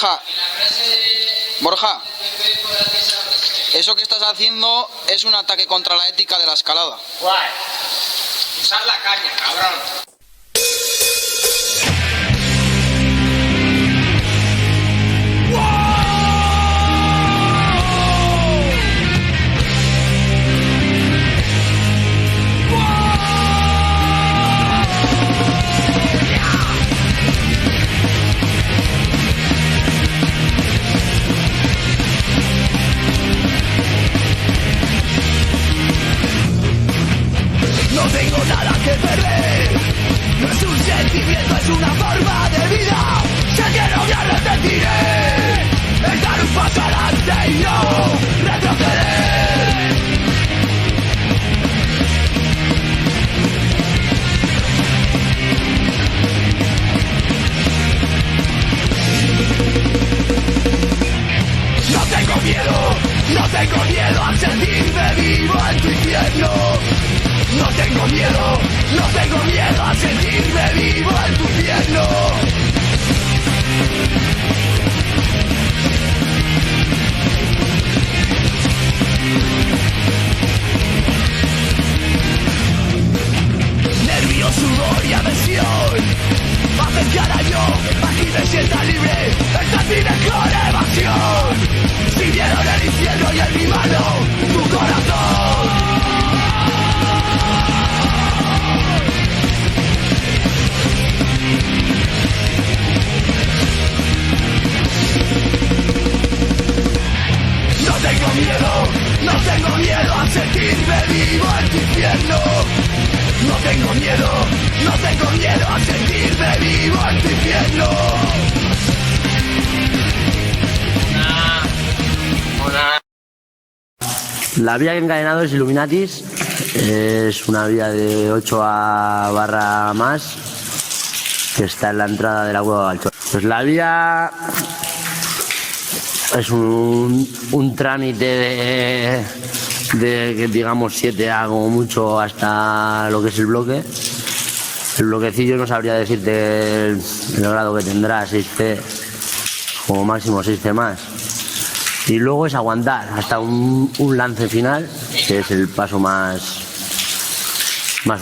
Borja, Borja, eso que estás haciendo es un ataque contra la ética de la escalada. Guay. Usar la caña, cabrón. No tengo nada que perder, no es un sentimiento, es una forma de vida. Sé que no me arrepentiré, es dar un paso adelante y no retroceder. No tengo miedo a sentirme vivo en tu infierno. No tengo miedo a sentirme vivo en tu infierno. Nervios, sudor y aversión hacen que ahora yo aquí me sienta libre. Esta es mi mejor evasión. Si vieron el infierno y en mi mano tu corazón. No tengo miedo a sentirme vivo en tu infierno. No tengo miedo a sentirme vivo en tu infierno. La vía que he encadenado es Illuminatis, es una vía de 8 a barra más que está en la entrada de la Cueva del Chorro. Pues la vía es un trámite de digamos 7A como mucho hasta lo que es el bloque. El bloquecillo no sabría decirte el grado que tendrá, 6C, como máximo 6C más. Y luego es aguantar hasta un lance final, que es el paso más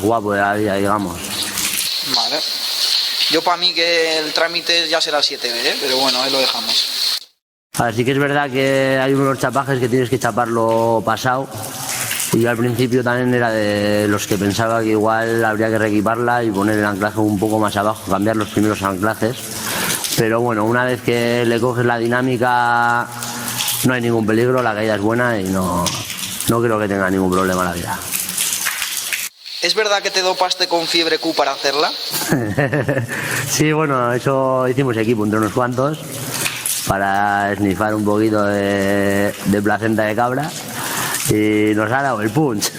guapo de la vida, digamos. Vale. Yo para mí que el trámite ya será 7B, pero bueno, ahí lo dejamos. Así que es verdad que hay unos chapajes que tienes que chaparlo pasado. Y yo al principio también era de los que pensaba que igual habría que reequiparla y poner el anclaje un poco más abajo, cambiar los primeros anclajes. Pero bueno, una vez que le coges la dinámica no hay ningún peligro, la caída es buena y no creo que tenga ningún problema la vida. ¿Es verdad que te dopaste con Fiebre Q para hacerla? Sí, bueno, eso hicimos equipo entre unos cuantos para esnifar un poquito de placenta de cabra y nos ha dado el punch,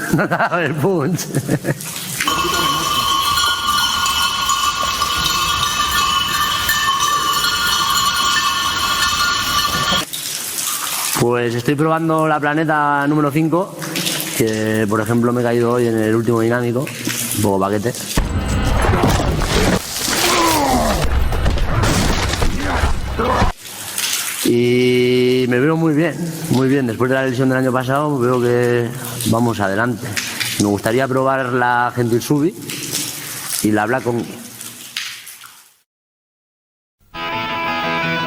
Pues estoy probando la Planeta número 5, que por ejemplo me he caído hoy en el último dinámico, un poco paquete. Y me veo muy bien, después de la lesión del año pasado veo que vamos adelante. Me gustaría probar la Gentil Subi y la Black Omni.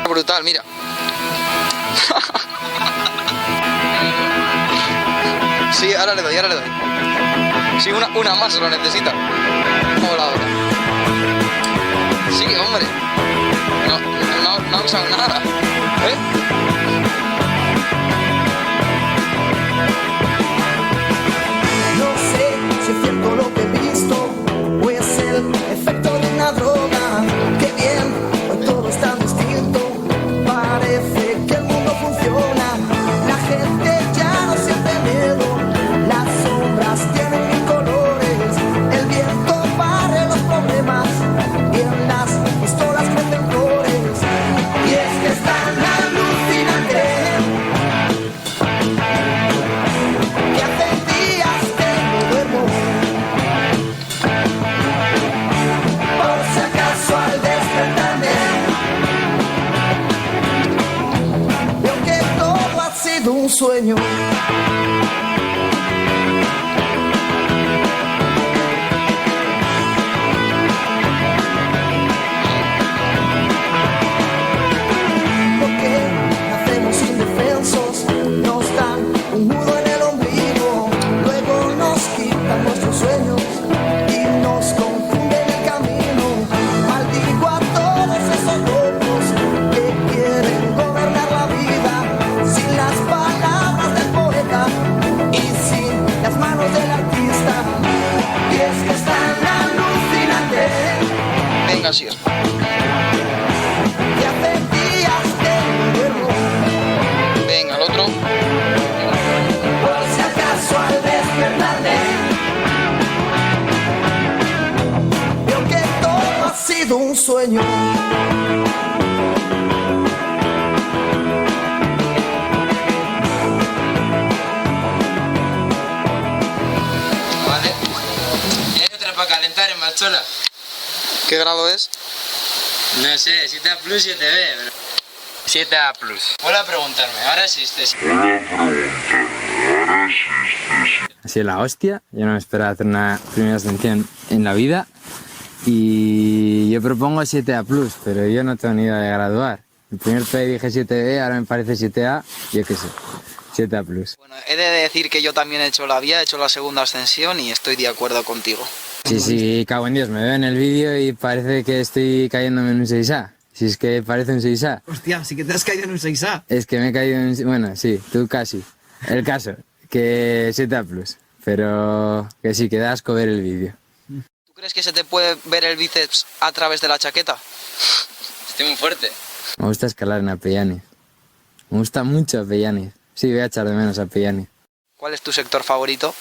Brutal, mira. Sí, ahora le doy. Sí, una más lo necesita. Hola, ahora. Sí, hombre. No ha usado nada. No sé si es cierto lo que he visto o es el efecto de una droga. Qué bien, hoy todo está distinto. Parece que el mundo funciona. La gente ya no siente miedo. Las sombras tienen mil colores. El viento barre los problemas y en las pistolas crecen flores. Y es que está sido un sueño. Porque nacemos indefensos, nos dan un nudo en el ombligo, luego nos quitan nuestros sueños y nos confunden el camino. Maldigo a todos esos locos que quieren gobernar la vida sin las palabras del poeta y sin las manos del artista. Y es que es tan alucinante Venga, Sir. que hace días que no duermo. Venga, el otro. Por si acaso al despertarme veo que todo ha sido un sueño. Vale. ¿Y hay otra para calentar en Malchola? ¿Qué grado es? No sé, 7A Plus, 7B. Pero... 7A Plus. Vuelve a preguntarme, ahora existe. Ha sido la hostia, yo no me esperaba hacer una primera ascensión en la vida y yo propongo 7A+, pero yo no tengo ni idea de graduar. El primer P dije 7B, ahora me parece 7A, yo qué sé, 7A+. Bueno, he de decir que yo también he hecho la vía, he hecho la segunda ascensión y estoy de acuerdo contigo. Sí, cago en Dios, me veo en el vídeo y parece que estoy cayéndome en un 6A. Si es que parece un 6A. Hostia, sí que te has caído en un 6A. Es que me he caído en... Bueno, sí, tú casi. El caso, que 7A+, pero que sí, que da asco ver el vídeo. ¿Tú crees que se te puede ver el bíceps a través de la chaqueta? Estoy muy fuerte. Me gusta escalar en Apellaniz. Me gusta mucho Apellaniz. Sí, voy a echar de menos a Apellaniz. ¿Cuál es tu sector favorito?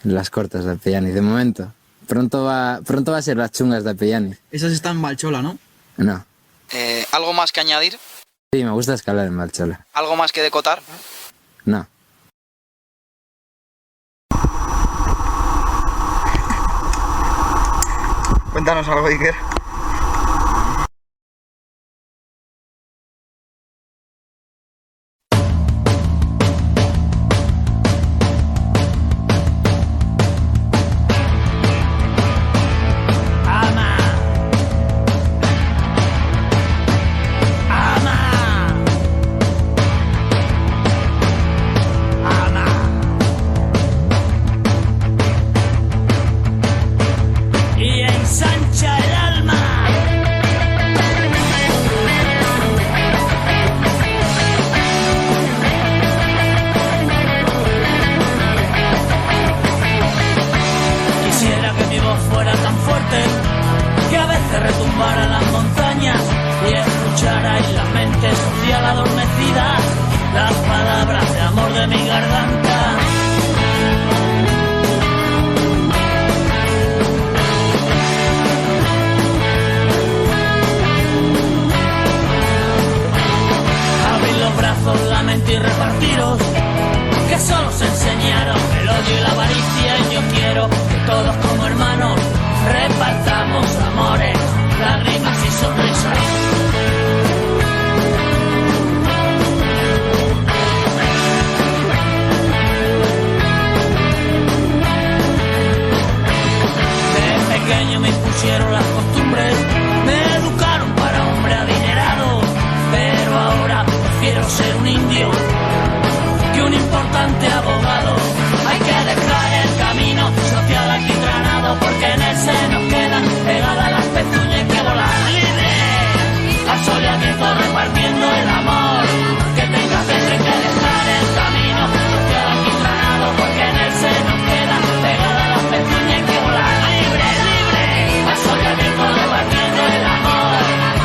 Las cortas de Apellaniz, de momento. Pronto va a ser las chungas de Apellaniz. Esas están en Malchola, ¿no? No. ¿Algo más que añadir? Sí, me gusta escalar en Malchola. ¿Algo más que decotar? No. Cuéntanos algo, Iker. Y ensancha el alma. Quisiera que mi voz fuera tan fuerte que a veces retumbara las montañas y escuchara en la mente social adormecida las palabras de amor de mi garganta. Abrir los brazos, la mente y repartiros, que solo se enseñaron el odio y la avaricia. Y yo quiero que todos como hermanos repartamos amores, lágrimas y sonrisas. De pequeño me impusieron las costumbres, me educaron para hombre adinerado, pero ahora prefiero ser un indio que un importante abogado. Hay que dejar el camino social alquitranado, porque en él se nos quedan pegadas las pezuñas. Y que volar libre al sol y al viento repartiendo el amor. Que tengas siempre que dejar el camino social alquitranado, porque en él se nos quedan pegadas las pezuñas. Y que volar libre, libre al sol y al viento repartiendo el amor.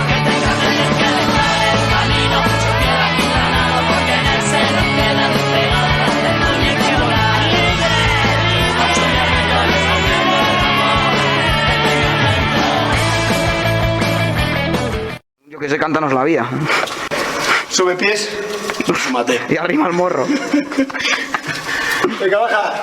Que tengas siempre que dejar el camino social alquitranado, porque en él se nos quedan pegadas las pezuñas. Y que volar libre al sol y al viento repartiendo el amor. Que tengas dentro. Yo que sé, cántanos la vía. Sube pies. Súmate. Y arrima el morro. Venga, baja.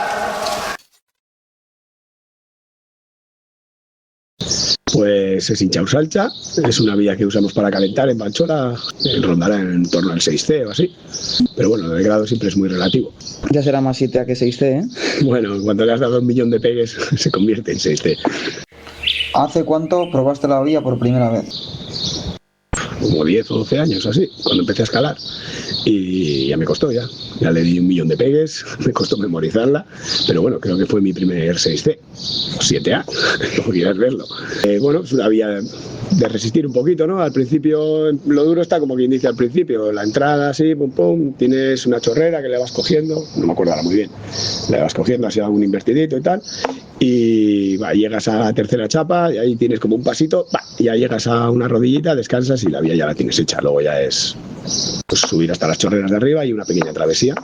Pues es Inchaursalcha, es una vía que usamos para calentar en Valchola, rondará en torno al 6C o así. Pero bueno, el grado siempre es muy relativo. Ya será más 7A que 6C, ¿eh? Bueno, cuando le has dado 1 millón de pegues se convierte en 6C. ¿Hace cuánto probaste la vía por primera vez? Como 10 o 12 años así, cuando empecé a escalar. Y ya me costó ya le di 1 millón de pegues, me costó memorizarla, pero bueno, creo que fue mi primer 6C, o 7A, como quieras verlo. Bueno, es una vía de resistir un poquito, ¿no? Al principio, lo duro está como quien dice al principio, la entrada así, pum pum, tienes una chorrera que le vas cogiendo, no me acuerdo ahora muy bien, le vas cogiendo así algún invertidito y tal, y llegas a la tercera chapa y ahí tienes como un pasito, y ya llegas a una rodillita, descansas y la vía ya la tienes hecha, luego ya es pues subir hasta las chorreras de arriba y una pequeña travesía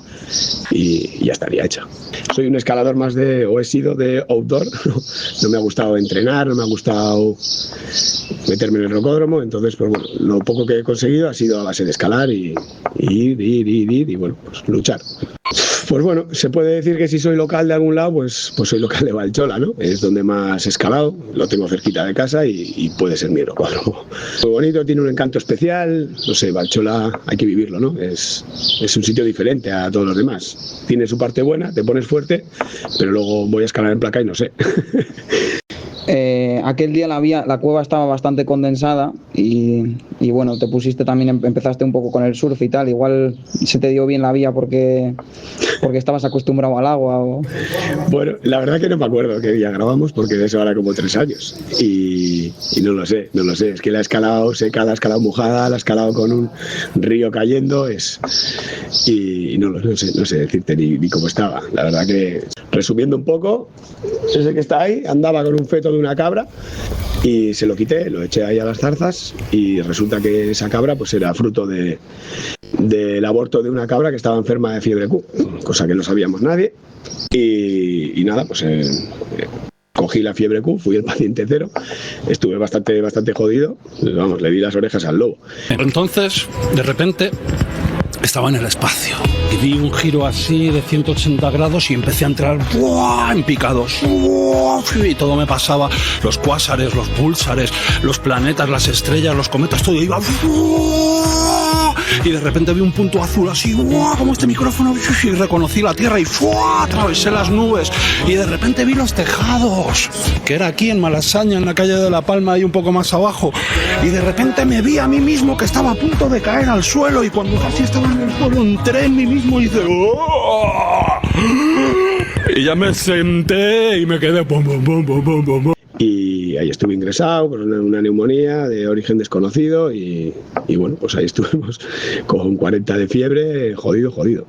y ya estaría hecha. Soy un escalador más o he sido de outdoor, no me ha gustado entrenar, no me ha gustado meterme en el rocódromo, entonces pues bueno, lo poco que he conseguido ha sido a base de escalar y ir y bueno, pues luchar. Pues bueno, se puede decir que si soy local de algún lado, pues soy local de Valchola, ¿no? Es donde más he escalado, lo tengo cerquita de casa y puede ser mi rocódromo. Muy bonito, tiene un encanto especial, no sé, Valchola hay que vivirlo, ¿no? Es un sitio diferente a todos los demás. Tiene su parte buena, te pones fuerte, pero luego voy a escalar en placa y no sé. Aquel día la cueva estaba bastante condensada y bueno, te pusiste también, empezaste un poco con el surf y tal, igual se te dio bien la vía porque estabas acostumbrado al agua o... Bueno, la verdad que no me acuerdo qué día grabamos porque de eso ahora como 3 años y no lo sé, es que la he escalado seca, la he escalado mojada, la he escalado con un río cayendo y no sé decirte ni cómo estaba, la verdad que resumiendo un poco, ese que está ahí andaba con un feto de una cabra y se lo quité, lo eché ahí a las zarzas y resulta que esa cabra pues era fruto del aborto de una cabra que estaba enferma de fiebre Q, cosa que no sabíamos nadie y nada, pues cogí la fiebre Q, fui el paciente cero, estuve bastante jodido, vamos, le di las orejas al lobo. Entonces, de repente, estaba en el espacio y di un giro así de 180 grados y empecé a entrar ¡buah! En picados ¡buah! Y todo me pasaba, los cuásares, los púlsares, los planetas, las estrellas, los cometas, todo iba ¡buah! Y de repente vi un punto azul así ¡buah! Como este micrófono y reconocí la Tierra y ¡buah! Atravesé las nubes y de repente vi los tejados, que era aquí en Malasaña, en la calle de La Palma y un poco más abajo, y de repente me vi a mí mismo que estaba a punto de caer al suelo y cuando casi estaba en el suelo entré en mí mismo y hice ¡oh! Y ya me senté y me quedé pum, pum, pum, pum, pum, pum. Y ahí estuve ingresado con una neumonía de origen desconocido y bueno, pues ahí estuvimos con 40 de fiebre, jodido.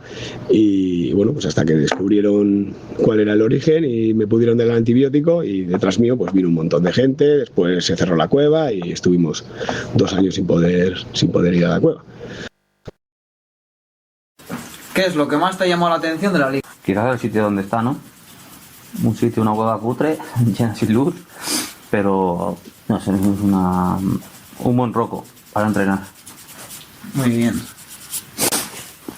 Y bueno, pues hasta que descubrieron cuál era el origen y me pudieron dar el antibiótico y detrás mío pues vino un montón de gente, después se cerró la cueva y estuvimos 2 años sin poder ir a la cueva. ¿Qué es lo que más te ha llamado la atención de la liga? Quizás el sitio donde está, ¿no? Un sitio, una cueva cutre, llena sin luz, pero no sé, es un buen roco para entrenar. Muy bien.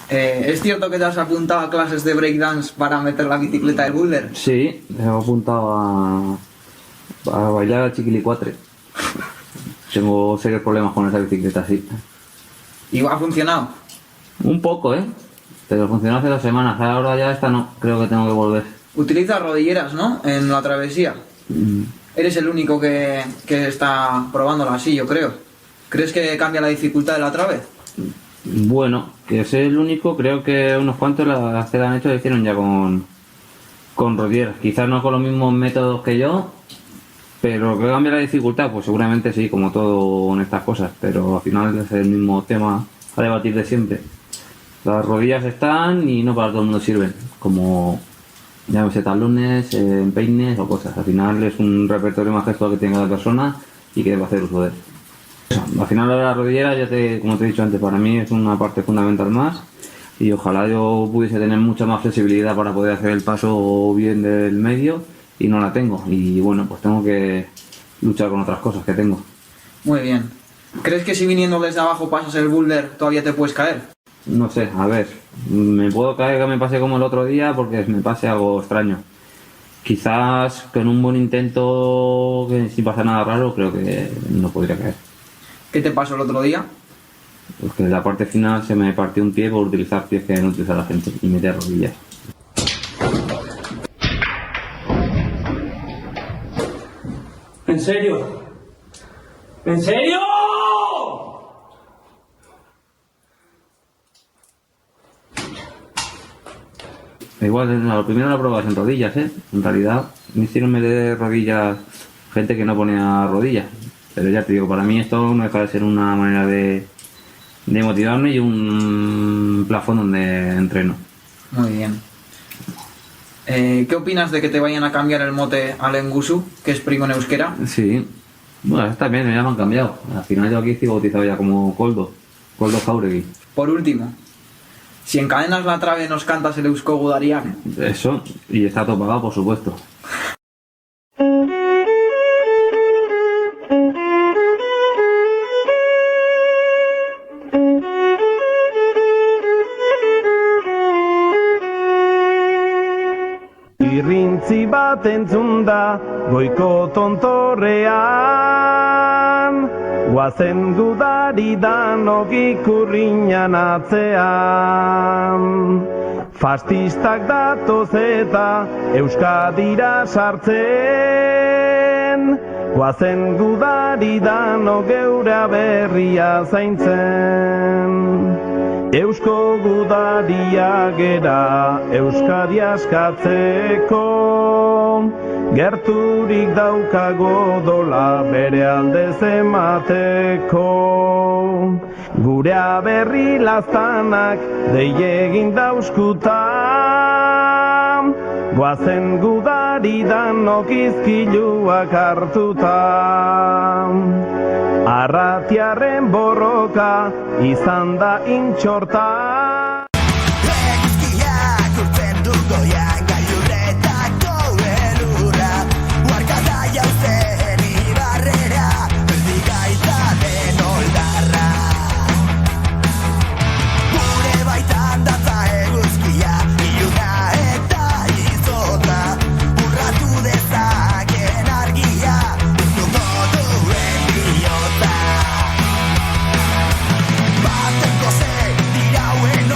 ¿Es cierto que te has apuntado a clases de breakdance para meter la bicicleta del boulder? Sí, me he apuntado a bailar al chiquilicuatre. Tengo serios problemas con esa bicicleta, sí. ¿Y ha funcionado? Un poco, pero funcionó hace 2 semanas, ahora ya esta no, creo que tengo que volver. Utilizas rodilleras, ¿no? En la travesía. Eres el único que está probándola así, yo creo. ¿Crees que cambia la dificultad de la otra vez? Bueno, que soy el único, creo que unos cuantos las que la han hecho lo hicieron ya con rodilleras. Quizás no con los mismos métodos que yo, pero que cambia la dificultad, pues seguramente sí, como todo en estas cosas. Pero al final es el mismo tema a debatir de siempre. Las rodillas están y no para todo el mundo sirven, como llámese talones, empeines o cosas. Al final es un repertorio más gestual que tiene cada persona y que debe hacer uso de él. Al final de la rodillera, como te he dicho antes, para mí es una parte fundamental más y ojalá yo pudiese tener mucha más flexibilidad para poder hacer el paso bien del medio y no la tengo. Y bueno, pues tengo que luchar con otras cosas que tengo. Muy bien. ¿Crees que si viniendo desde abajo pasas el boulder todavía te puedes caer? No sé, a ver, me puedo caer que me pase como el otro día porque me pase algo extraño. Quizás con un buen intento, que sin pasar nada raro, creo que no podría caer. ¿Qué te pasó el otro día? Porque en la parte final se me partió un pie por utilizar pies que no utiliza la gente y meter rodillas. ¿En serio? ¿En serio? Igual, lo primero lo probas en rodillas, ¿eh? En realidad me hicieron meter rodillas gente que no ponía rodillas. Pero ya te digo, para mí esto no deja de ser una manera de motivarme y un plafón donde entreno. Muy bien. ¿Qué opinas de que te vayan a cambiar el mote a Lengusu, que es primo en euskera? Sí, bueno, está bien, ya me han cambiado. Al final yo aquí estoy bautizado ya como Koldo Jauregui. Por último, si encadenas la trave nos cantas el Eusko Gudariak. Eso, y está todo pagado, por supuesto. Irrintzi bat entzun da goiko tontorrean, guazen gudari danok ikurriñan atzean. Fastistak datoz eta Euskadira sartzen, guazen gudari danok geura berria zaintzen. Eusko gudaria gera Euskadi askatzeko, gerturik daukago dola bere aldez emateko. Gure aberri laztanak dei egin dauzkuta, guazen gudari danok izkiluak hartuta. Arratiarren borroka izan da intxorta. Eguzkiak urpen du goian gailurretako elurra, uarkada jauzen ibarrera, erdi gaita den oldarra. Gure baitan datza eguzkia, iluna eta izota, urratu dezaken argia, uztuko duen bihotza. Baten goze dirauen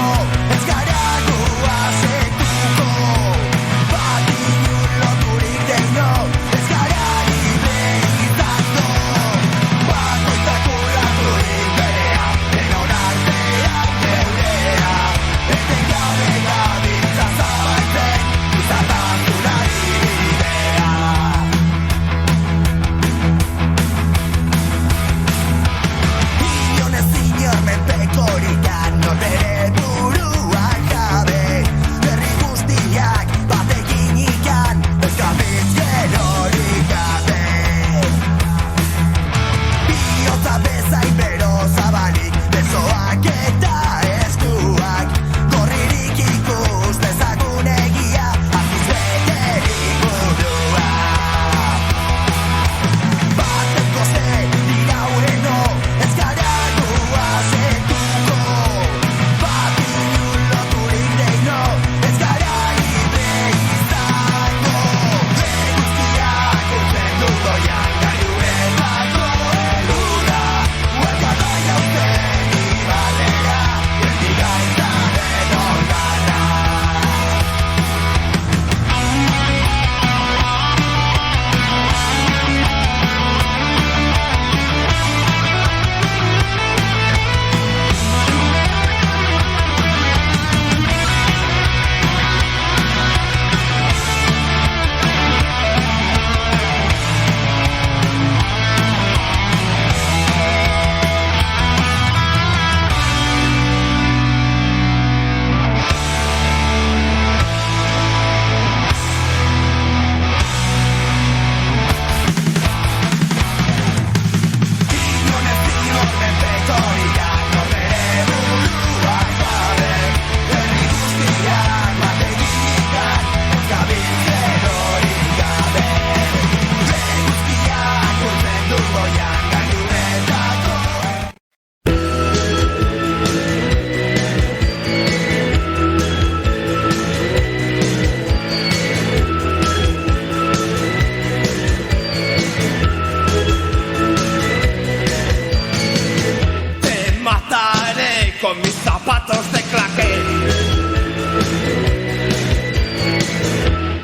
zapatos de claqué.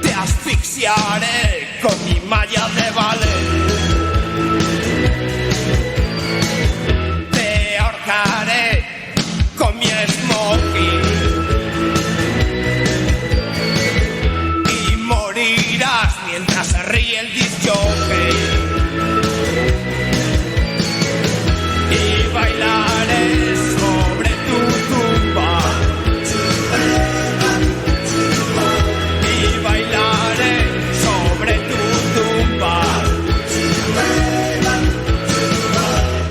Te asfixiaré con mi malla de ballet. Te ahorcaré con mi smoking. Y morirás mientras se ríe el disc jockey. Y bailaré sobre tu tumba. Y bailaré sobre tu tumba.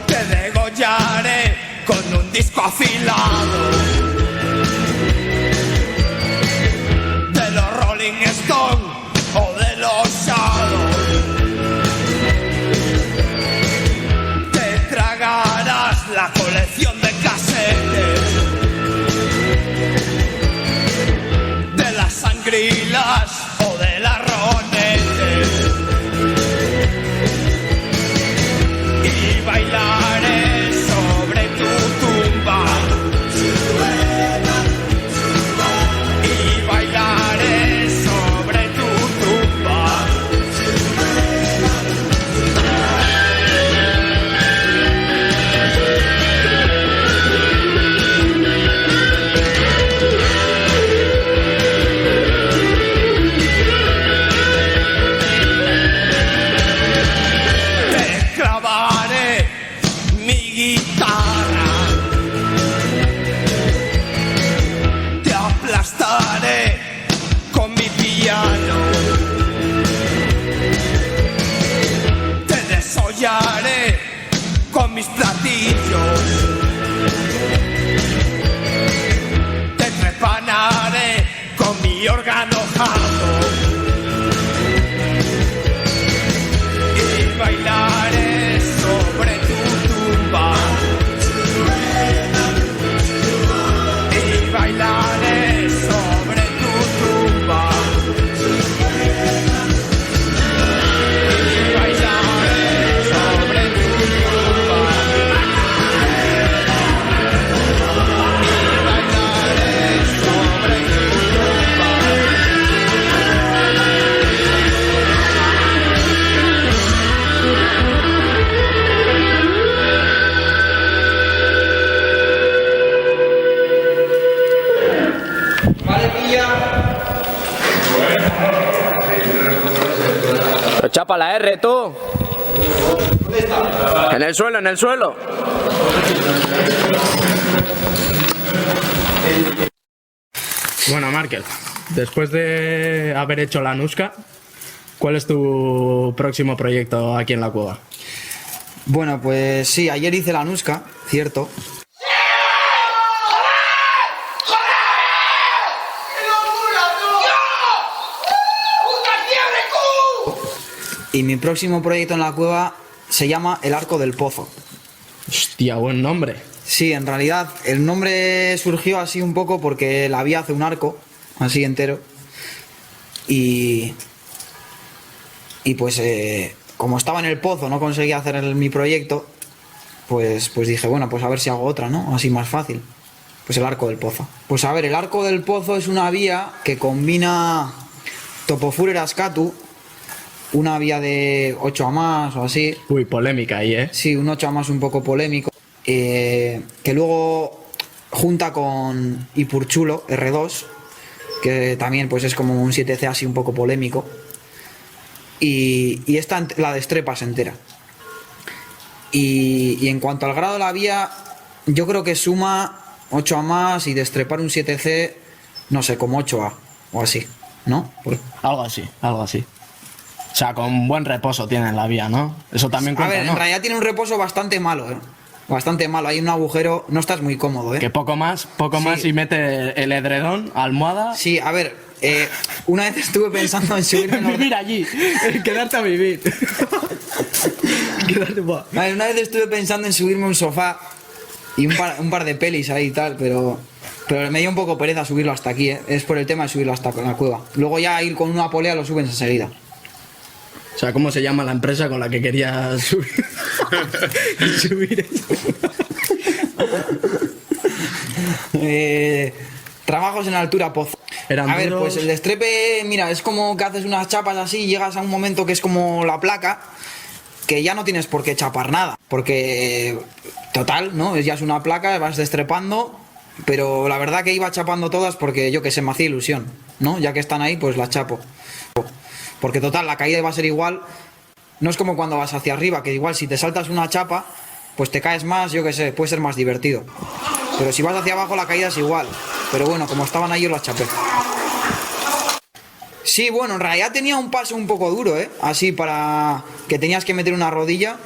Te degollaré con un disco afilado de los Rolling Stones o de los Shadows. Te tragarás la colección de casetes de las Sangrilas o de las Ronettes. Y bailaré sobre tu tumba. Y bailaré sobre tu tumba. Te clavaré mi guitarra. Te aplastaré con mi piano. Te desollaré con mis platillos. Te trepanaré con mi órgano jarro. Y bailaré sobre tu tumba. Y bailaré sobre tu tumba. Y bailaré sobre tu tumba. Y bailaré sobre tu tumba. Chapa la R, tú. En el suelo, en el suelo. Bueno, Markel, después de haber hecho la Nuska, ¿cuál es tu próximo proyecto aquí en la cueva? Bueno, pues sí, ayer hice la Nuska, cierto. Y mi próximo proyecto en la cueva se llama El Arco del Pozo. Hostia, buen nombre. Sí, en realidad el nombre surgió así un poco porque la vía hace un arco, así entero. Y pues como estaba en el pozo, no conseguía hacer mi proyecto, pues dije, bueno, pues a ver si hago otra, ¿no? Así más fácil. Pues El Arco del Pozo. Pues a ver, El Arco del Pozo es una vía que combina Topofurer-Askatu, una vía de 8 a más o así. Uy, polémica ahí, ¿eh? Sí, un 8 a más un poco polémico. Que luego junta con Ipurchulo R2, que también pues es como un 7C así un poco polémico. Y esta la destrepas entera. Y en cuanto al grado de la vía, yo creo que suma 8 a más y destrepar un 7C, no sé, como 8A o así, ¿no? Algo así, algo así. O sea, con buen reposo tiene la vía, ¿no? Eso también cuenta, A ver, ¿no? en realidad tiene un reposo bastante malo, ¿eh? Bastante malo. Hay un agujero, no estás muy cómodo, ¿eh? Que poco más y mete el edredón, almohada. Sí, a ver, una vez estuve pensando en subirme... Vivir allí, quedarte a vivir. A ver, una vez estuve pensando en subirme un sofá y un par de pelis ahí y tal, pero me dio un poco pereza subirlo hasta aquí, ¿eh? Es por el tema de subirlo hasta la cueva. Luego ya ir con una polea lo subes enseguida. O sea, ¿cómo se llama la empresa con la que querías subir eso? Trabajos en altura, pozo. A ver, pues el destrepe, mira, es como que haces unas chapas así y llegas a un momento que es como la placa, que ya no tienes por qué chapar nada, porque total, ¿no? Ya es una placa, vas destrepando, pero la verdad que iba chapando todas porque yo que sé, me hacía ilusión, ¿no? Ya que están ahí, pues las chapo. Porque total, la caída va a ser igual, no es como cuando vas hacia arriba, que igual si te saltas una chapa, pues te caes más, yo que sé, puede ser más divertido. Pero si vas hacia abajo la caída es igual. Pero bueno, como estaban ahí yo las chapé. Sí, bueno, en realidad tenía un paso un poco duro, ¿eh? Así para que tenías que meter una rodilla.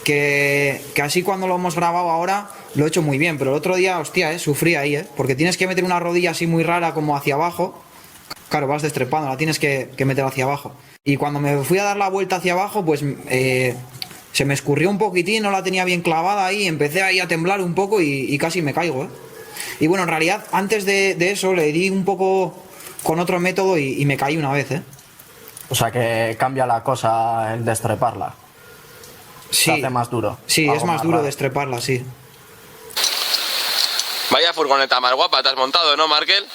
Que así cuando lo hemos grabado ahora lo he hecho muy bien. Pero el otro día, hostia, sufrí ahí, porque tienes que meter una rodilla así muy rara como hacia abajo. Claro, vas destrepando, la tienes que meter hacia abajo. Y cuando me fui a dar la vuelta hacia abajo, pues se me escurrió un poquitín, no la tenía bien clavada ahí, empecé ahí a temblar un poco y casi me caigo, ¿eh? Y bueno, en realidad antes de eso le di un poco con otro método y me caí una vez, ¿eh? O sea que cambia la cosa el destreparla. Sí. Se hace más duro. Sí, algo es más duro raro. destreparla, sí. Vaya furgoneta más guapa, te has montado, ¿no, Markel?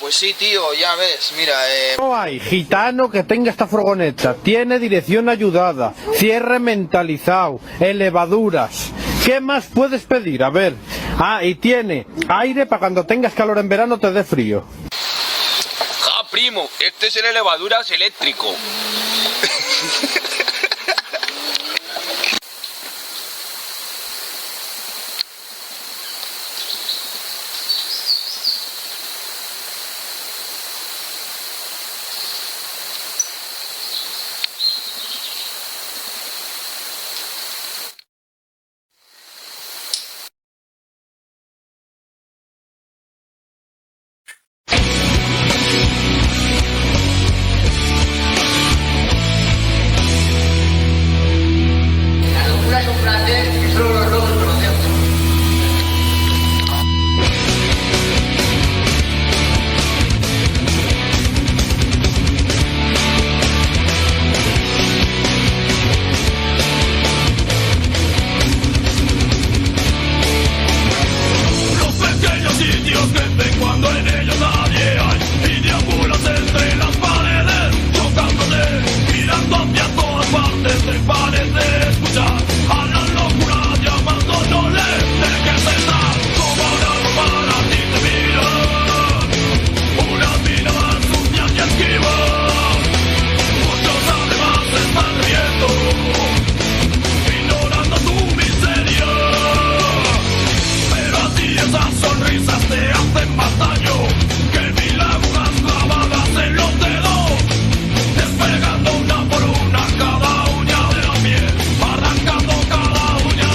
Pues sí, tío, ya ves, mira, No hay gitano que tenga esta furgoneta. Tiene dirección ayudada, cierre mentalizado, elevaduras. ¿Qué más puedes pedir? A ver. Ah, y tiene aire para cuando tengas calor en verano te dé frío. Ja, primo, este es el elevaduras eléctrico. la locura es un placer que solo los locos conocemos. Los pequeños sitios crecen cuando en ellos nadie hay y deambulas entre las paredes, chocándote, mirando hacia todas partes, te parece escuchar a la locura llamándole, dejes estar como una para ti te mira, unas miradas sucias y esquivas, muchos además están riendo, ignorando tu miseria. Pero a ti esas sonrisas te hacen más daño que mil agujas clavadas en los dedos, despegando una por una cada uña de la piel, arrancando cada uña.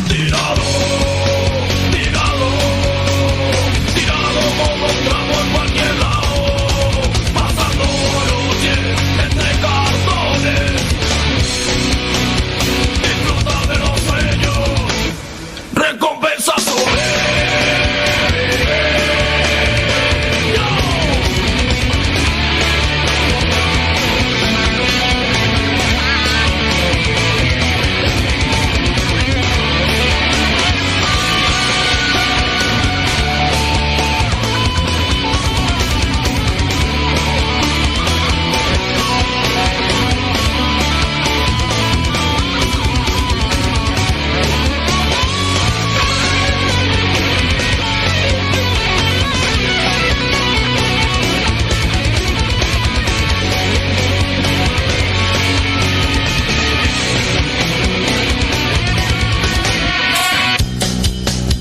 Tirado, tirado, tirado como un trapo en cualquier lado, pasando noches entre cartones, disfruta de los sueños. Recompensa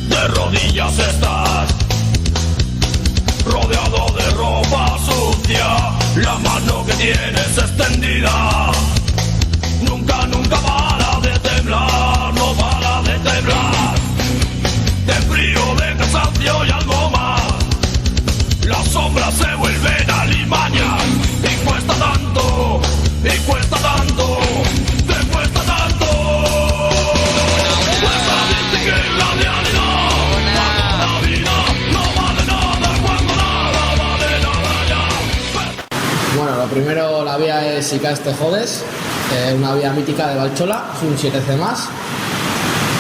de rodillas estás, rodeado de ropa sucia, la mano que tienes extendida nunca, nunca para de temblar, no para de temblar, de frío, de cansancio y algo más, las sombras se vuelven alimañas y cuesta tanto, y cuesta tanto, te cuesta tanto, cuesta distinguir la realidad, cuando la vida no vale nada, cuando nada vale nada ya. Bueno, lo primero, la vía es Si caes te jodes, una vía mítica de Valchola, es un 7C+.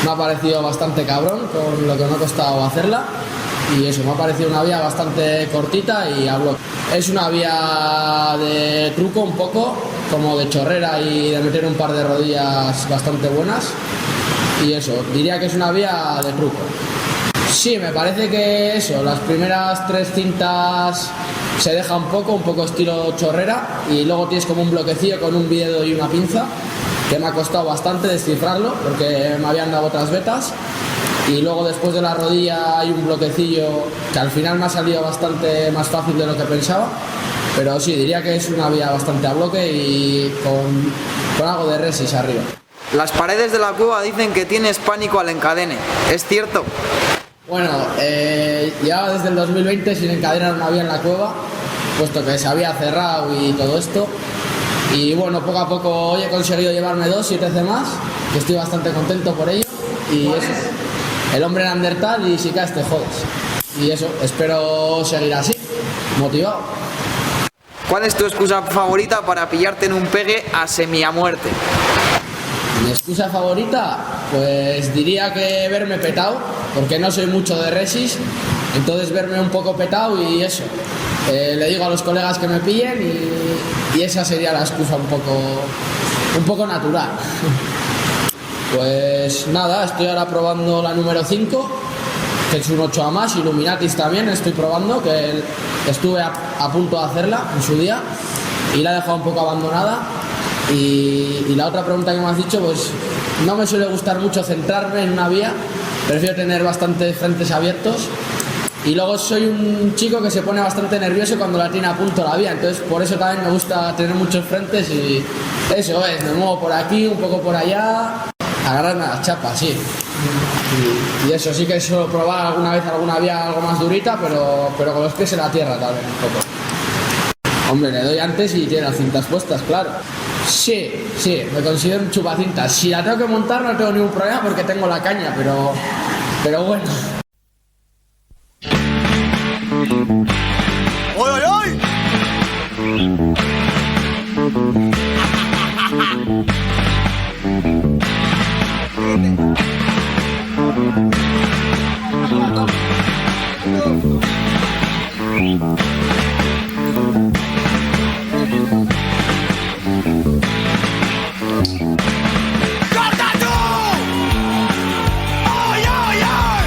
me ha parecido bastante cabrón con lo que me ha costado hacerla. Y eso, me ha parecido una vía bastante cortita y a bloque. Es una vía de truco un poco, como de chorrera y de meter un par de rodillas bastante buenas. Y eso, diría que es una vía de truco. Sí, me parece que eso, las primeras 3 cintas se deja un poco estilo chorrera, y luego tienes como un bloquecillo con un dedo y una pinza, que me ha costado bastante descifrarlo porque me habían dado otras vetas. Y luego después de la rodilla hay un bloquecillo que al final me ha salido bastante más fácil de lo que pensaba, pero sí, diría que es una vía bastante a bloque y con algo de resis arriba. Las paredes de la cueva dicen que tienes pánico al encadene, ¿es cierto? Bueno, llevaba desde el 2020 sin encadenar una vía en la cueva, puesto que se había cerrado y todo esto. Y bueno, poco a poco hoy he conseguido llevarme 2 y 13 más, que estoy bastante contento por ello. Y eso, el hombre neandertal y si caes te jodes. Y eso, espero seguir así, motivado. ¿Cuál es tu excusa favorita para pillarte en un pegue a semi-a-muerte? Mi excusa favorita, pues diría que verme petado, porque no soy mucho de resis, entonces verme un poco petado y eso. Le digo a los colegas que me pillen y esa sería la excusa un poco natural. Pues nada, estoy ahora probando la número 5, que es un 8 a más, Illuminatis también estoy probando, que estuve a punto de hacerla en su día y la he dejado un poco abandonada. Y la otra pregunta que me has dicho, pues no me suele gustar mucho centrarme en una vía, prefiero tener bastantes frentes abiertos. Y luego soy un chico que se pone bastante nervioso cuando la tiene a punto la vía, entonces por eso también me gusta tener muchos frentes y eso es, me muevo por aquí, un poco por allá, agarrarme a las chapas, sí. Y eso sí que suelo probar alguna vez alguna vía algo más durita, pero con los pies en la tierra también un poco. Hombre, le doy antes y tiene las cintas puestas, claro. Sí, me considero un chupacintas. Si la tengo que montar no tengo ningún problema porque tengo la caña, pero bueno. ¡Oy, oy, oy! ¡Corta tú! ¡Oy, oy, oy!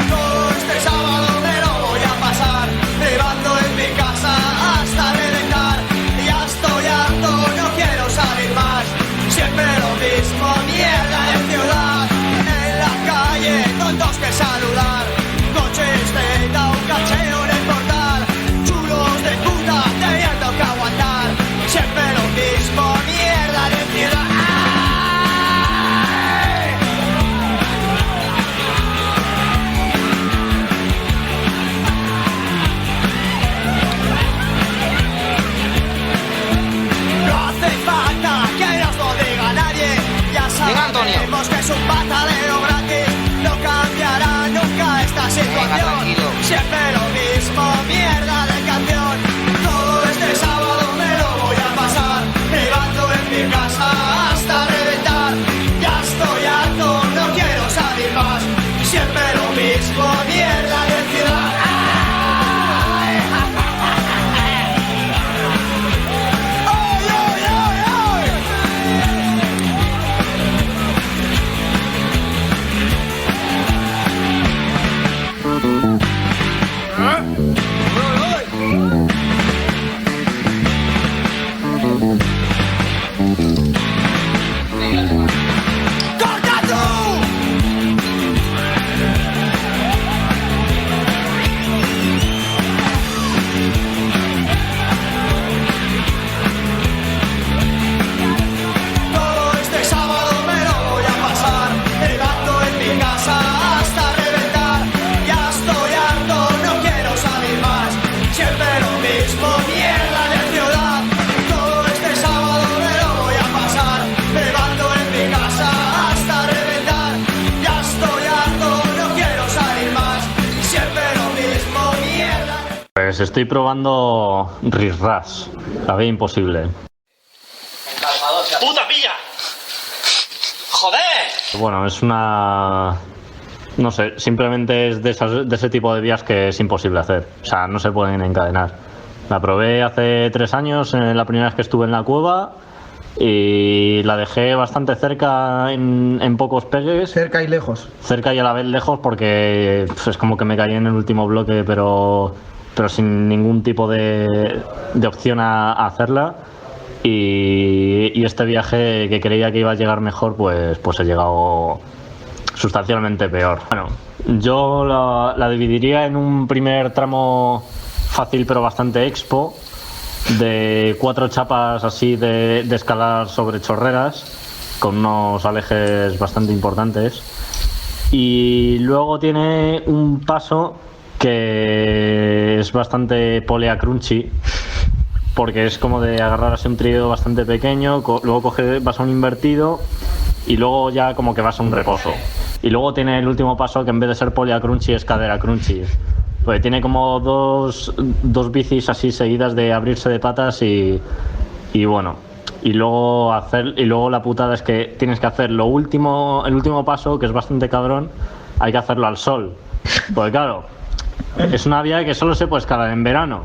Todo este sábado me lo voy a pasar privando en mi casa hasta reventar. Ya estoy harto, no quiero salir más. Siempre lo mismo, mierda de ciudad. En la calle, tontos que saludar. Coches de un cacheo en el portal. Chulos de puta, teniendo que aguantar. Siempre lo mismo, mierda de ciudad. No hace falta que nos lo diga nadie. Ya sabemos que es un patadero gratis. No cambiará nunca esta situación. Siempre lo mismo, mierda de canción. Todo este sábado me lo voy a pasar privando en mi casa hasta reventar. Ya estoy harto, no quiero salir más. Siempre lo mismo, mierda de ciudad. ¡Ay, ay, ay, ay! ¡Corta tú! Todo este sábado me lo voy a pasar privando en mi casa hasta reventar. Ya estoy harto, no quiero salir más. Siempre lo mismo, mierda de ciudad. Todo este sábado me lo voy a pasar Pues estoy probando Risras, la vida imposible. ¡Puta pilla! ¡Joder! Bueno, es una... No sé, simplemente es de ese tipo de vías que es imposible hacer. O sea, no se pueden encadenar. La probé hace 3 años, la primera vez que estuve en la cueva, y la dejé bastante cerca en pocos pegues. Cerca y lejos. Cerca y a la vez lejos porque es como que me caí en el último bloque, pero sin ningún tipo de opción a hacerla. Y este viaje que creía que iba a llegar mejor, pues he llegado sustancialmente peor. Bueno, yo la dividiría en un primer tramo fácil pero bastante expo, de 4 chapas así de escalar sobre chorreras, con unos alejes bastante importantes. Y luego tiene un paso que es bastante polea crunchy, porque es como de agarrar así un trío bastante pequeño, luego vas a un invertido y luego ya como que vas a un reposo. Y luego tiene el último paso que en vez de ser polea crunchy es cadera crunchy. Pues tiene como dos bicis así seguidas de abrirse de patas y bueno. Y luego la putada es que tienes que hacer el último paso, que es bastante cabrón, hay que hacerlo al sol. Porque claro, es una vía que solo se puede escalar en verano,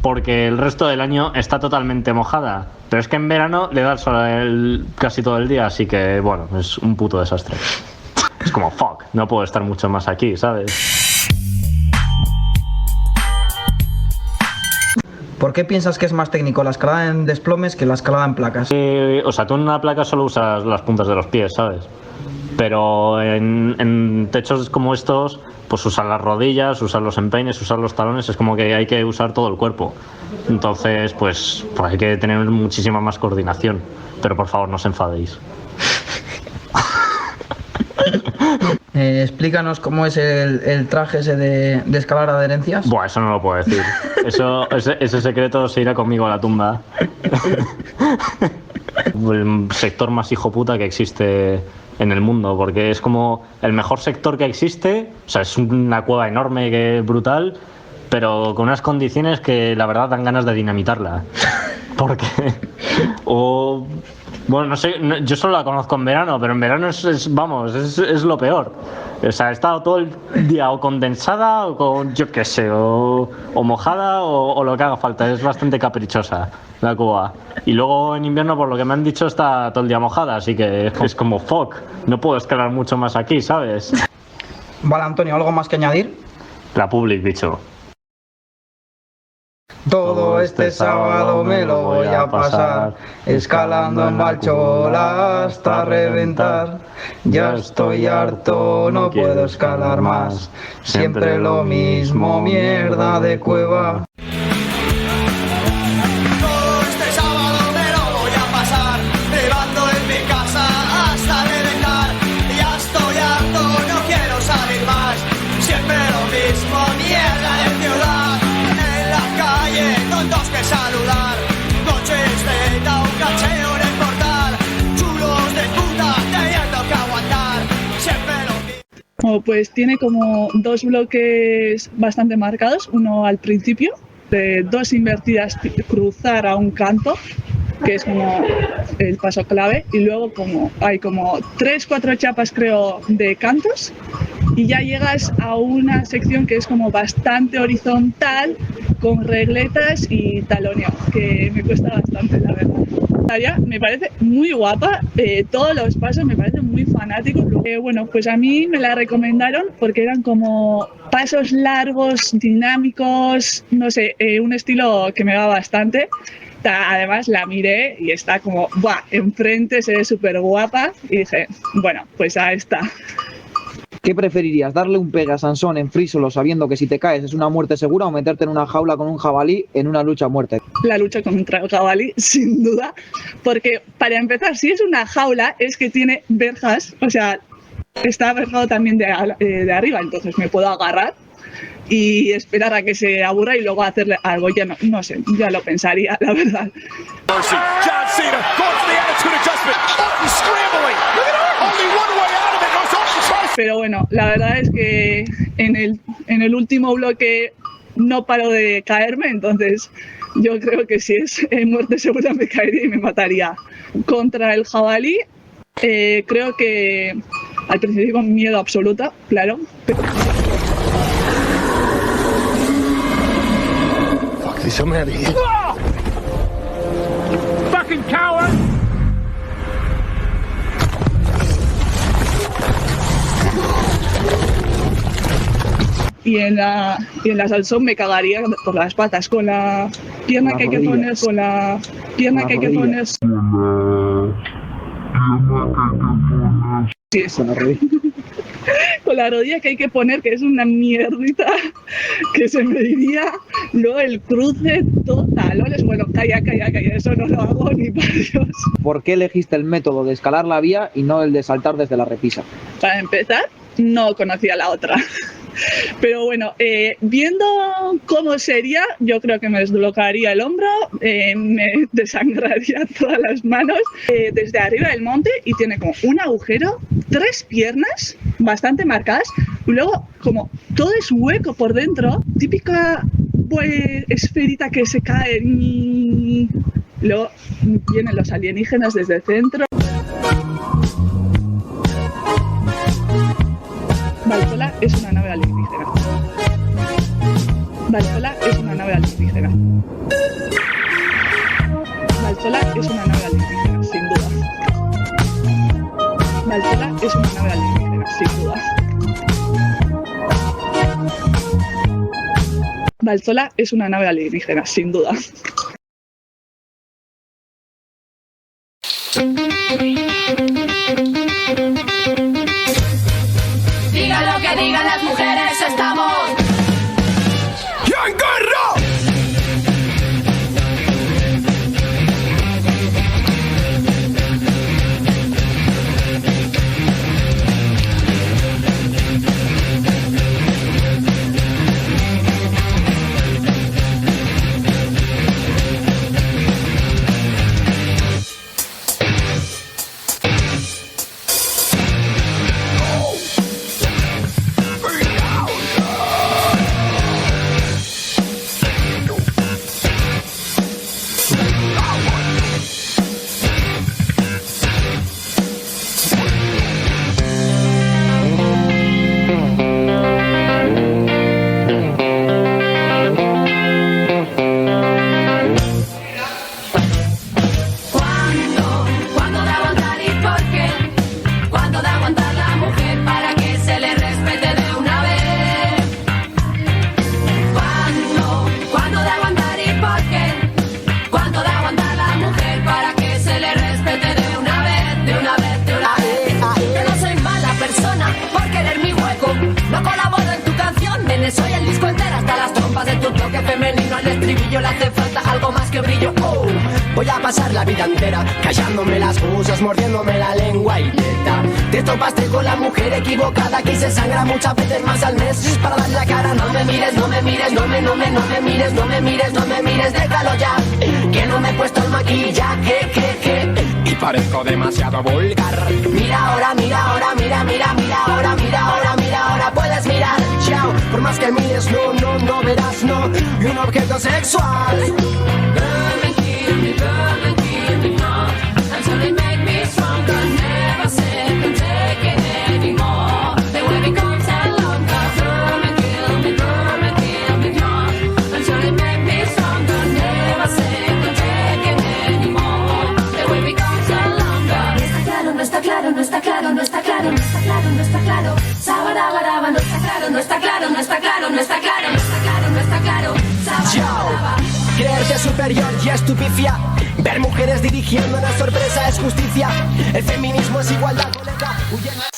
porque el resto del año está totalmente mojada. Pero es que en verano le da el sol casi todo el día, así que bueno, es un puto desastre. Es como, fuck, no puedo estar mucho más aquí, ¿sabes? ¿Por qué piensas que es más técnico la escalada en desplomes que la escalada en placas? O sea, tú en una placa solo usas las puntas de los pies, ¿sabes? Pero en techos como estos, pues usar las rodillas, usar los empeines, usar los talones, es como que hay que usar todo el cuerpo. Entonces, pues hay que tener muchísima más coordinación. Pero por favor, no os enfadéis. Explícanos cómo es el traje ese de escalar adherencias. Buah, eso no lo puedo decir. Ese secreto se irá conmigo a la tumba. El sector más hijo puta que existe en el mundo, porque es como el mejor sector que existe. O sea, es una cueva enorme, que es brutal, pero con unas condiciones que la verdad dan ganas de dinamitarla. Porque... Bueno, no sé, yo solo la conozco en verano, pero en verano es lo peor. O sea, he estado todo el día o condensada o con, yo qué sé, o mojada o lo que haga falta. Es bastante caprichosa la cueva. Y luego en invierno, por lo que me han dicho, está todo el día mojada, así que es como fuck. No puedo escalar mucho más aquí, ¿sabes? Vale, Antonio, ¿algo más que añadir? La public, bicho. Todo este sábado me lo voy a pasar escalando en Valchola hasta reventar. Ya estoy harto, no puedo escalar más. Siempre lo mismo, mierda de cueva. Todo este sábado me lo voy a pasar nevando en mi casa hasta reventar. Ya estoy harto, no quiero salir más. Siempre lo mismo, mierda de ciudad. Tontos que saludar, coches de un cacheo en el portal, chulos de puta teniendo que aguantar, siempre lo mismo. Pues tiene como 2 bloques bastante marcados, uno al principio, de 2 invertidas, cruzar a un canto, que es como el paso clave, y luego hay como 3-4 chapas creo de cantos, y ya llegas a una sección que es como bastante horizontal, con regletas y taloneo, que me cuesta bastante, la verdad. Me parece muy guapa, todos los pasos me parecen muy fanáticos. Bueno, pues a mí me la recomendaron porque eran como pasos largos, dinámicos, no sé, un estilo que me va bastante. Además la miré y está como, ¡buah!, enfrente, se ve súper guapa y dije, bueno, pues a esta. ¿Qué preferirías, darle un pegue a Sansón en free solo sabiendo que si te caes es una muerte segura o meterte en una jaula con un jabalí en una lucha a muerte? La lucha contra el jabalí, sin duda, porque para empezar, si es una jaula es que tiene verjas, o sea, está verjado también de arriba, entonces me puedo agarrar y esperar a que se aburra y luego hacerle algo. Ya no sé, ya lo pensaría, la verdad. Pero bueno, la verdad es que en el último bloque no paro de caerme, entonces yo creo que si es muerte segura me caería y me mataría. Contra el jabalí, creo que al principio con miedo absoluta, claro. There's something out of here. Fucking coward! Y en la salsón me cagaría por las patas, con la pierna que hay que poner, con la pierna que hay que poner. Sí, eso. Con la rodilla que hay que poner, que es una mierdita que se me diría. Luego el cruce totalones. Bueno, calla, eso no lo hago ni para Dios. ¿Por qué elegiste el método de escalar la vía y no el de saltar desde la repisa? Para empezar, no conocía la otra. Pero bueno, viendo cómo sería, yo creo que me desbloquearía el hombro, me desangraría todas las manos desde arriba del monte, y tiene como un agujero, 3 piernas bastante marcadas, y luego como todo es hueco por dentro, típica esferita que se cae, y luego vienen los alienígenas desde el centro. Valsola es una nave alienígena. Valsola es una nave alienígena. Valsola es una nave alienígena, sin duda. Valsola es una nave alienígena, sin duda. Valsola es una nave alienígena, sin duda. Diga lo que digan las mujeres, estamos en guerra. Soy el disco entero hasta las trompas de tu toque femenino. Al estribillo le hace falta algo más que brillo. Oh, voy a pasar la vida entera callándome las musas, mordiéndome la lengua y neta. Te topaste con la mujer equivocada, aquí se sangra muchas veces más al mes. Para dar la cara, no me mires, no me mires, no me mires, no me mires, no me mires, déjalo ya. Que no me he puesto el maquillaje, y parezco demasiado vulgar. Mira ahora, mira ahora, mira ahora, mira ahora, puedes mirar, chao. Por más que mires, no verás, no, y un objeto sexual. No está claro, no está claro, no está claro, no está claro. Sabarabaraba, no está claro, no está claro, no está claro, no está claro, no está claro, no está claro. Sabarabaraba. Creerte superior y estupifia. Ver mujeres dirigiendo una sorpresa es justicia. El feminismo es igualdad, colega. Huye más.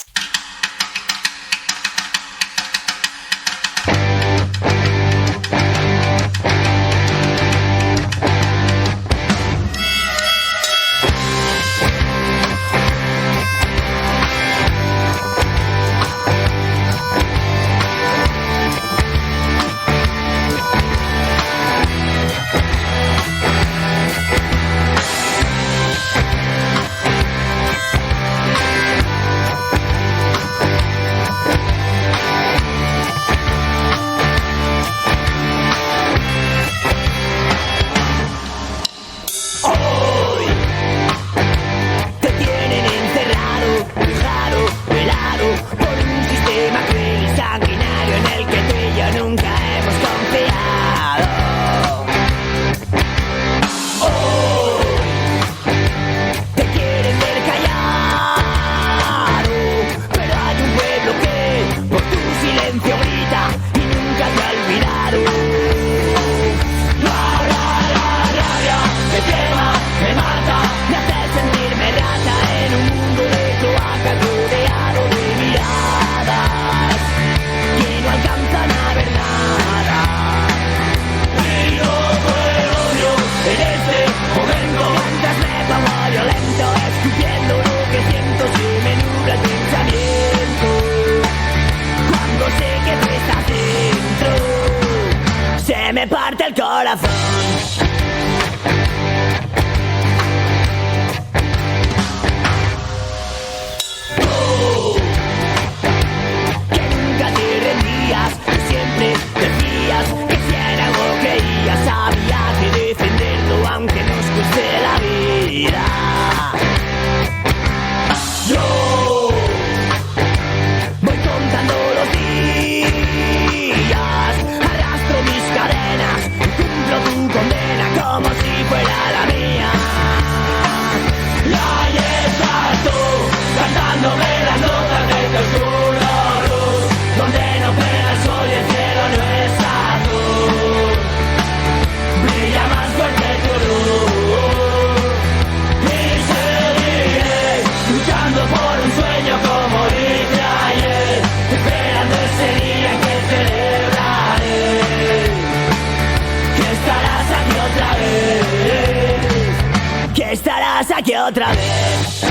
estarás aquí otra vez.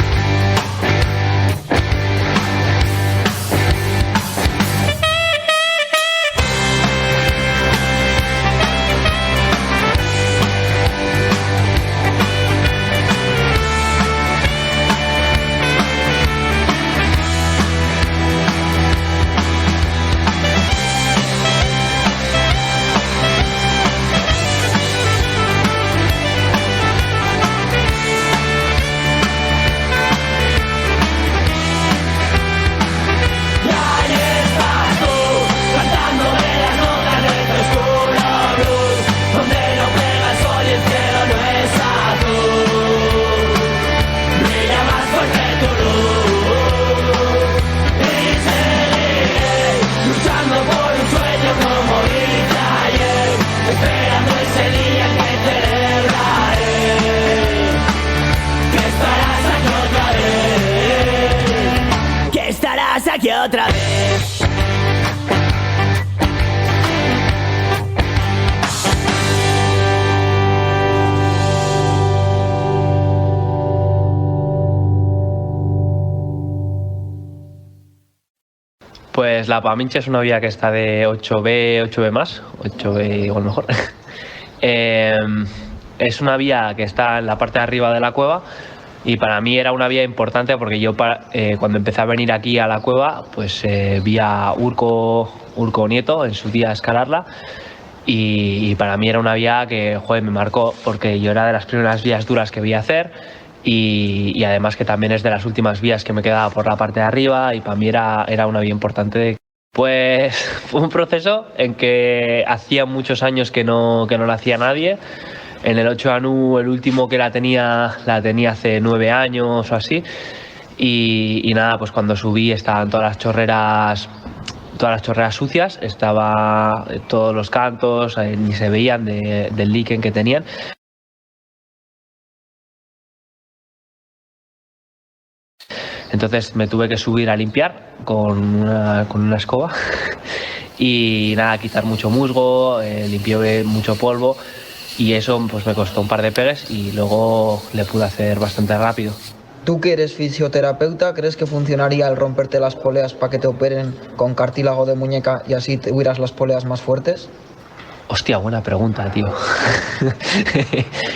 Aquí otra vez. Pues la Pamincha es una vía que está de 8B, 8B más, 8B igual mejor. Es una vía que está en la parte de arriba de la cueva. Y para mí era una vía importante porque yo cuando empecé a venir aquí a la cueva, pues vi a Urco Nieto en su día escalarla y para mí era una vía que, joder, me marcó porque yo era de las primeras vías duras que vi hacer y además que también es de las últimas vías que me quedaba por la parte de arriba y para mí era una vía importante. Pues fue un proceso en que hacía muchos años que no la hacía nadie. En el 8 Anu, el último que la tenía hace 9 años o así. Y nada, pues cuando subí estaban todas las chorreras sucias, estaba todos los cantos, ni se veían del líquen que tenían. Entonces me tuve que subir a limpiar con una escoba y nada, quitar mucho musgo, limpié mucho polvo. Y eso pues me costó un par de pegues y luego le pude hacer bastante rápido. Tú que eres fisioterapeuta, ¿crees que funcionaría el romperte las poleas para que te operen con cartílago de muñeca y así te hubieras las poleas más fuertes? Hostia, buena pregunta, tío.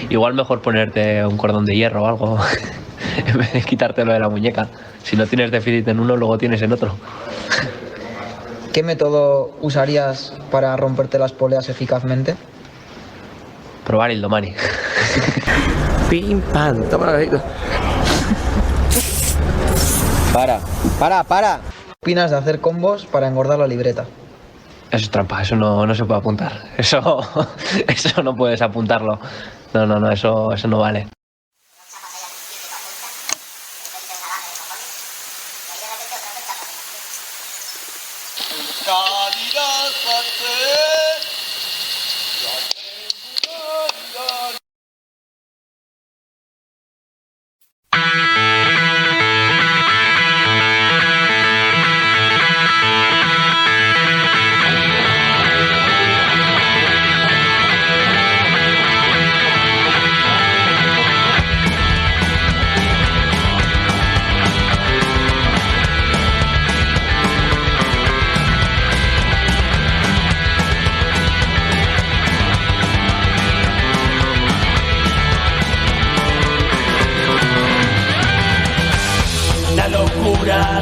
Igual mejor ponerte un cordón de hierro o algo en vez de quitártelo de la muñeca. Si no tienes déficit en uno, luego tienes en otro. ¿Qué método usarías para romperte las poleas eficazmente? Probar el Domani. Pim, pam, toma la rico. Para. ¿Qué opinas de hacer combos para engordar la libreta? Eso es trampa, eso no se puede apuntar. Eso no puedes apuntarlo. No, eso no vale.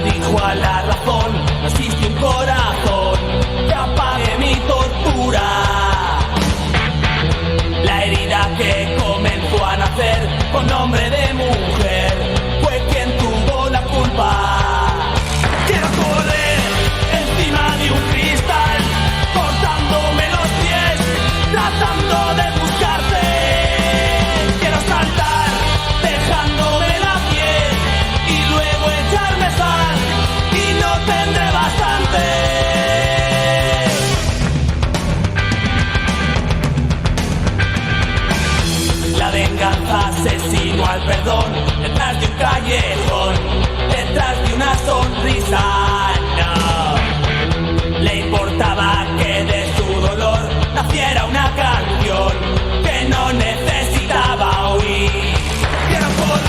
Dijo a la razón, no existe un corazón que apague mi tortura. La herida que comenzó a nacer con nombre de mujer fue quien tuvo la culpa. Quiero correr encima de un cristal, cortándome los pies, tratando de buscarte. Quiero saltar, dejándome la piel y luego echarme sal y no tendré bastante. La venganza asesino al perdón, detrás de un callejón, detrás de una sonrisa. No le importaba que de su dolor naciera una canción que no necesitaba oír. Quiero poder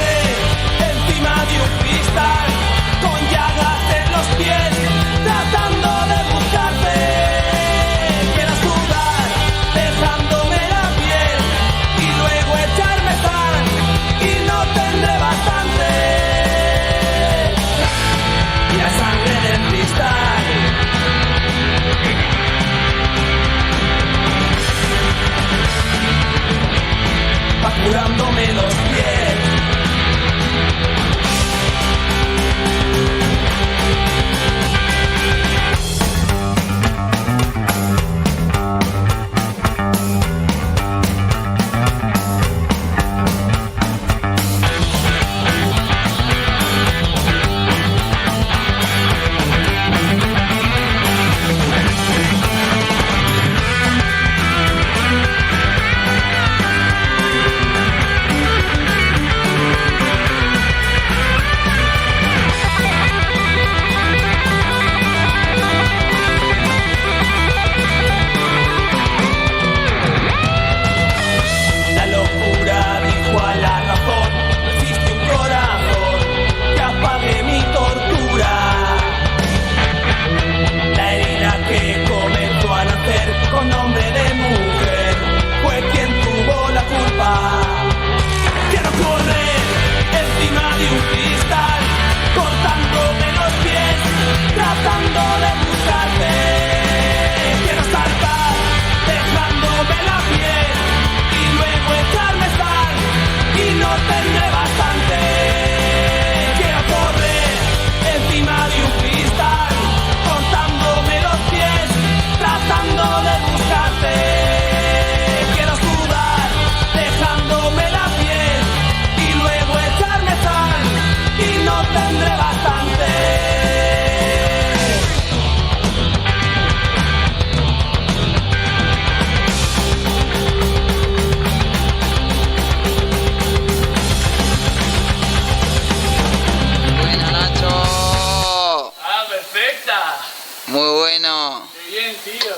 Muy bueno. ¡Qué bien, tío!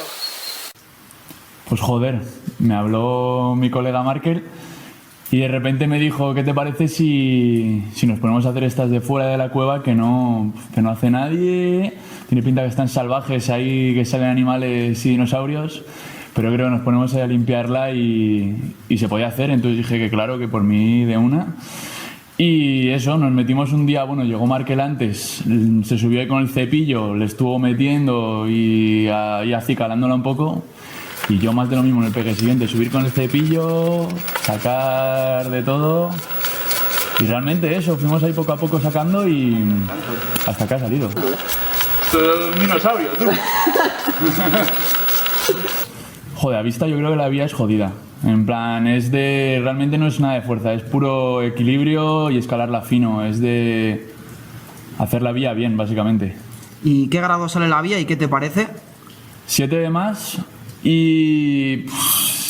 Pues joder, me habló mi colega Markel y de repente me dijo, ¿qué te parece si nos ponemos a hacer estas de fuera de la cueva que no hace nadie? Tiene pinta que están salvajes ahí, que salen animales y dinosaurios, pero creo que nos ponemos ahí a limpiarla y se podía hacer. Entonces dije que claro, que por mí de una. Y eso, nos metimos un día, bueno, llegó Markel antes, se subió ahí con el cepillo, le estuvo metiendo y acicalándola un poco. Y yo más de lo mismo en el pegue siguiente, subir con el cepillo, sacar de todo. Y realmente eso, fuimos ahí poco a poco sacando y hasta que ha salido. Un dinosaurio, tú. Joder, a vista yo creo que la vía es jodida. En plan, realmente no es nada de fuerza, es puro equilibrio y escalarla fino. Es de hacer la vía bien, básicamente. ¿Y qué grado sale la vía y qué te parece? 7 de más. Y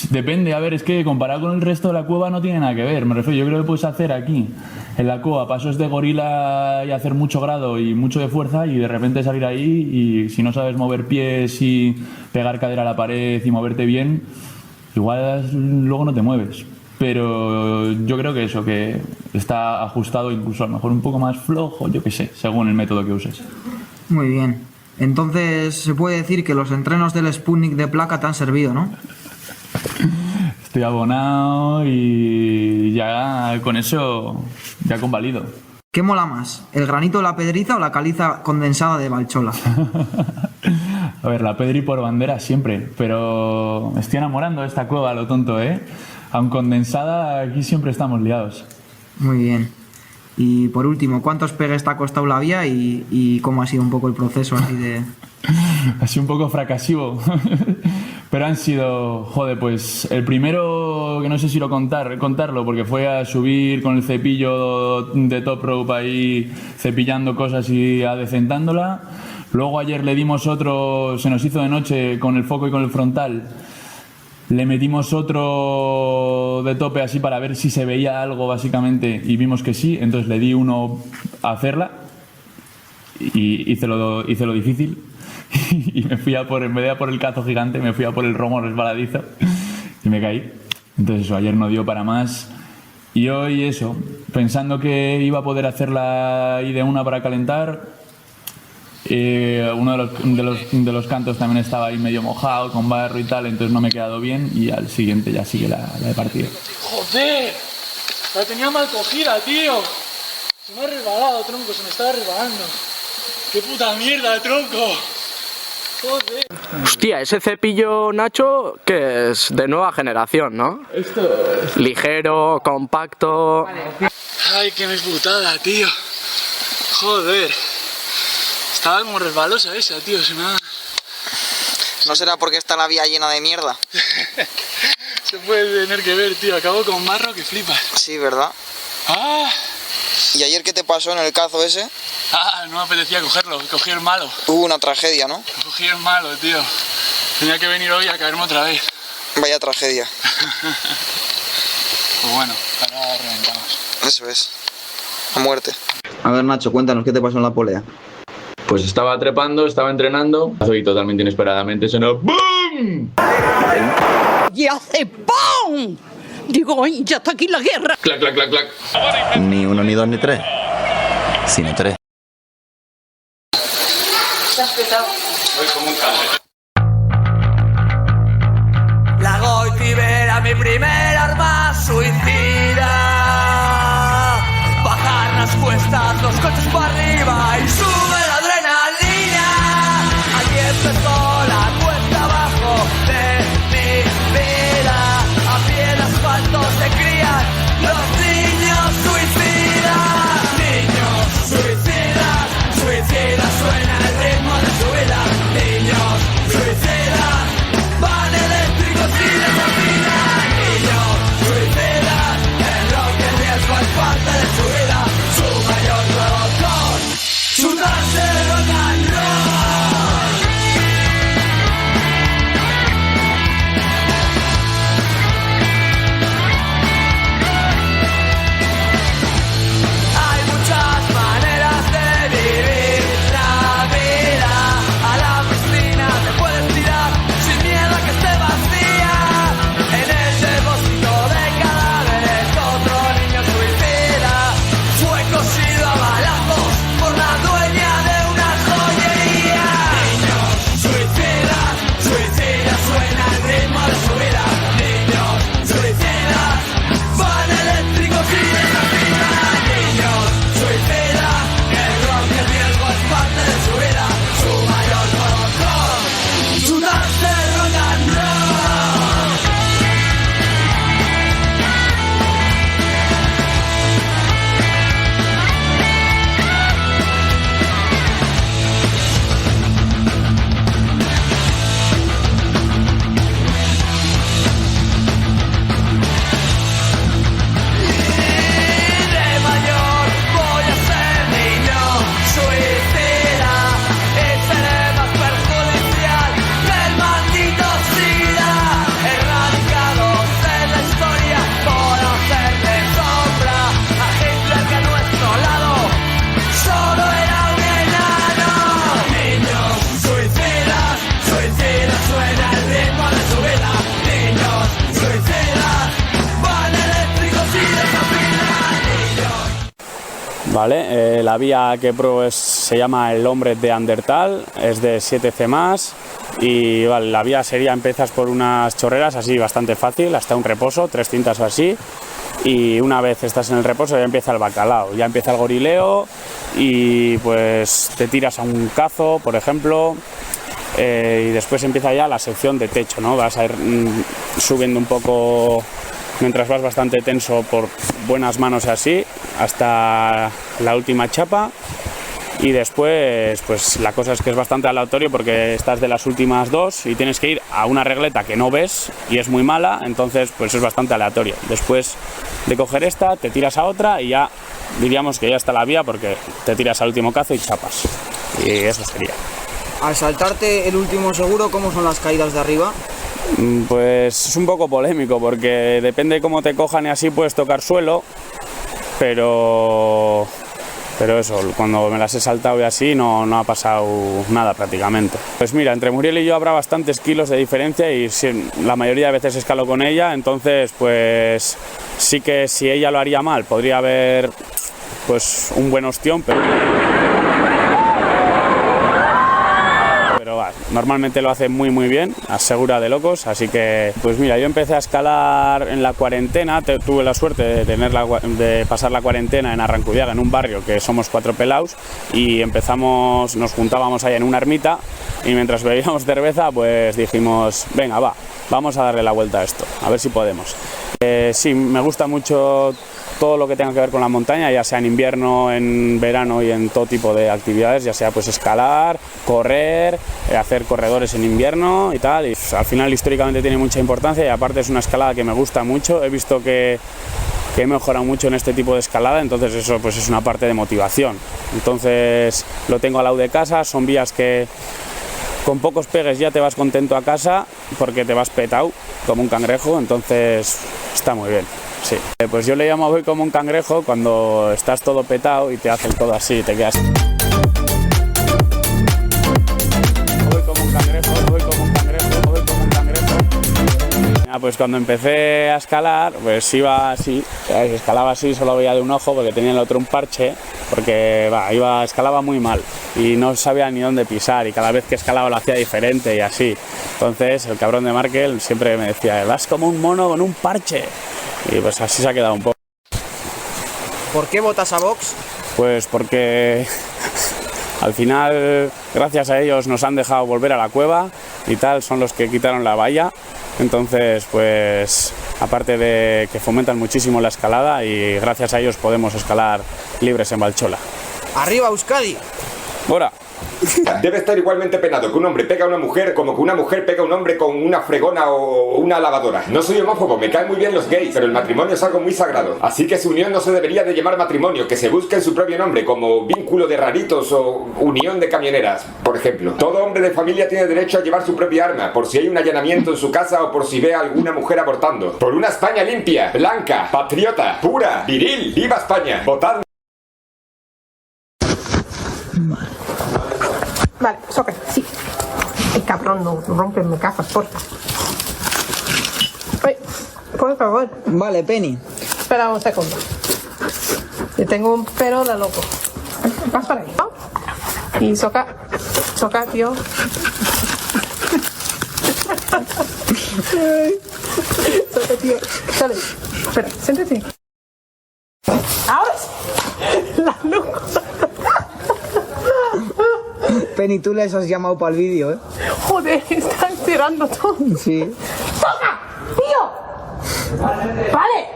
depende, a ver, es que comparado con el resto de la cueva no tiene nada que ver. Me refiero, yo creo que puedes hacer aquí en la cueva pasos de gorila y hacer mucho grado y mucho de fuerza y de repente salir ahí y si no sabes mover pies y pegar cadera a la pared y moverte bien, igual luego no te mueves. Pero yo creo que eso, que está ajustado, incluso a lo mejor un poco más flojo, yo qué sé, según el método que uses. Muy bien. Entonces se puede decir que los entrenos del Sputnik de placa te han servido, ¿no? Estoy abonado y ya con eso ya convalido. ¿Qué mola más? ¿El granito de la Pedriza o la caliza condensada de Valchola? A ver, la Pedri por bandera siempre, pero me estoy enamorando de esta cueva, lo tonto, ¿eh? Aun condensada, aquí siempre estamos liados. Muy bien. Y por último, ¿cuántos pegues te ha costado la vía y cómo ha sido un poco el proceso así de...? Ha sido un poco fracasivo, pero han sido, joder, pues el primero, que no sé si contarlo, porque fue a subir con el cepillo de top rope ahí, cepillando cosas y adecentándola. Luego ayer le dimos otro, se nos hizo de noche con el foco y con el frontal. Le metimos otro de tope así para ver si se veía algo básicamente y vimos que sí, entonces le di uno a hacerla y hice lo difícil y me fui en vez de a por el cazo gigante, me fui a por el romo resbaladizo y me caí. Entonces eso, ayer no dio para más y hoy eso, pensando que iba a poder hacerla ahí de una para calentar. Uno de los cantos también estaba ahí medio mojado, con barro y tal, entonces no me he quedado bien y al siguiente ya sigue la de partido. ¡Joder! La tenía mal cogida, tío. Se me ha resbalado, tronco, se me estaba resbalando. ¡Qué puta mierda, tronco! ¡Joder! Hostia, ese cepillo, Nacho, que es de nueva generación, ¿no? Esto es... Ligero, compacto... Ay, qué putada, tío. Joder. Estaba como resbalosa esa, tío, se me ha... ¿No será porque está la vía llena de mierda? Se puede tener que ver, tío, acabo con marro que flipas. Sí, ¿verdad? ¡Ah! ¿Y ayer qué te pasó en el cazo ese? Ah, no me apetecía cogerlo, cogí el malo. Hubo una tragedia, ¿no? Cogí el malo, tío. Tenía que venir hoy a caerme otra vez. Vaya tragedia. Pues bueno, ahora reventamos. Eso es. A muerte. A ver, Nacho, cuéntanos qué te pasó en la polea. Pues estaba trepando, estaba entrenando y totalmente inesperadamente sonó ¡BOOM! Y hace ¡pum! Digo, ¡ay, ya está aquí la guerra! ¡Clac, clac, clac, clac! Ni uno, ni dos, ni tres, sino tres. Soy como un cable. La Goitiber era mi primer arma suicida. Bajar las cuestas, los coches para arriba y sube la adrenalina. Allí empezó la cuesta abajo de mi vida. A pie en asfalto se crían los niños suicidas. Niños suicidas, suicidas, suena el ritmo de su vida. Niños suicidas, van eléctricos y desafinan. Niños suicidas, el rock y el riesgo es parte de su vida. Su mayor provocón Vale, la vía que pruebo se llama El Hombre de Andertal, es de 7C+, y vale, la vía sería, empiezas por unas chorreras así bastante fácil, hasta un reposo, 3 cintas o así, y una vez estás en el reposo ya empieza el bacalao, ya empieza el gorileo y pues te tiras a un cazo, por ejemplo, y después empieza ya la sección de techo, ¿no? Vas a ir subiendo un poco mientras vas bastante tenso por buenas manos así hasta la última chapa, y después pues la cosa es que es bastante aleatorio porque estás de las últimas 2 y tienes que ir a una regleta que no ves y es muy mala, entonces pues es bastante aleatorio. Después de coger esta te tiras a otra y ya diríamos que ya está la vía porque te tiras al último cazo y chapas, y eso sería. Al saltarte el último seguro, ¿cómo son las caídas de arriba? Pues es un poco polémico porque depende de cómo te cojan y así puedes tocar suelo, pero eso, cuando me las he saltado y así no ha pasado nada prácticamente. Pues mira, entre Muriel y yo habrá bastantes kilos de diferencia y la mayoría de veces escalo con ella, entonces pues sí que si ella lo haría mal podría haber pues un buen ostión, pero normalmente lo hace muy bien, asegura de locos, así que pues mira, yo empecé a escalar en la cuarentena, tuve la suerte de pasar la cuarentena en Arrancudiaga, en un barrio que somos 4 pelaos, y nos juntábamos ahí en una ermita y mientras bebíamos cerveza pues dijimos, venga vamos a darle la vuelta a esto, a ver si podemos. Sí, me gusta mucho todo lo que tenga que ver con la montaña, ya sea en invierno, en verano y en todo tipo de actividades, ya sea pues escalar, correr, hacer corredores en invierno y tal, y al final históricamente tiene mucha importancia y aparte es una escalada que me gusta mucho, he visto que he mejorado mucho en este tipo de escalada, entonces eso pues es una parte de motivación. Entonces lo tengo al lado de casa, son vías que con pocos pegues ya te vas contento a casa porque te vas petado como un cangrejo, entonces está muy bien. Sí, pues yo le llamo voy como un cangrejo cuando estás todo petado y te hacen todo así, te quedas. Voy como un cangrejo, voy como un cangrejo, voy como un cangrejo. Pues cuando empecé a escalar, pues iba así, escalaba así, solo veía de un ojo porque tenía el otro un parche, porque escalaba muy mal y no sabía ni dónde pisar y cada vez que escalaba lo hacía diferente y así. Entonces el cabrón de Markel siempre me decía, vas como un mono con un parche. Y pues así se ha quedado un poco. ¿Por qué votas a Vox? Pues porque al final, gracias a ellos, nos han dejado volver a la cueva y tal, son los que quitaron la valla. Entonces, pues aparte de que fomentan muchísimo la escalada y gracias a ellos podemos escalar libres en Valchola. ¡Arriba Euskadi! ¡Bora! Debe estar igualmente penado que un hombre pega a una mujer como que una mujer pega a un hombre con una fregona o una lavadora. No soy homófobo, me caen muy bien los gays, pero el matrimonio es algo muy sagrado. Así que su unión no se debería de llamar matrimonio, que se busque en su propio nombre, como vínculo de raritos o unión de camioneras, por ejemplo. Todo hombre de familia tiene derecho a llevar su propia arma, por si hay un allanamiento en su casa o por si ve a alguna mujer abortando. Por una España limpia, blanca, patriota, pura, viril. ¡Viva España! ¡Votad! Vale, Sócrates, sí. El cabrón, no rompen gafas, porfa. Oye, por favor. Vale, Penny. Espera un segundo. Yo tengo un pero de loco. Vas para ahí, ¿no? Y Soca, tío. Soca, tío. Dale. Espera, siéntate. Ahora sí. La loco. Penny, tú les has llamado para el vídeo, ¿eh? Joder, están tirando todo. Sí. ¡Toca! ¡Tío! ¡Vale!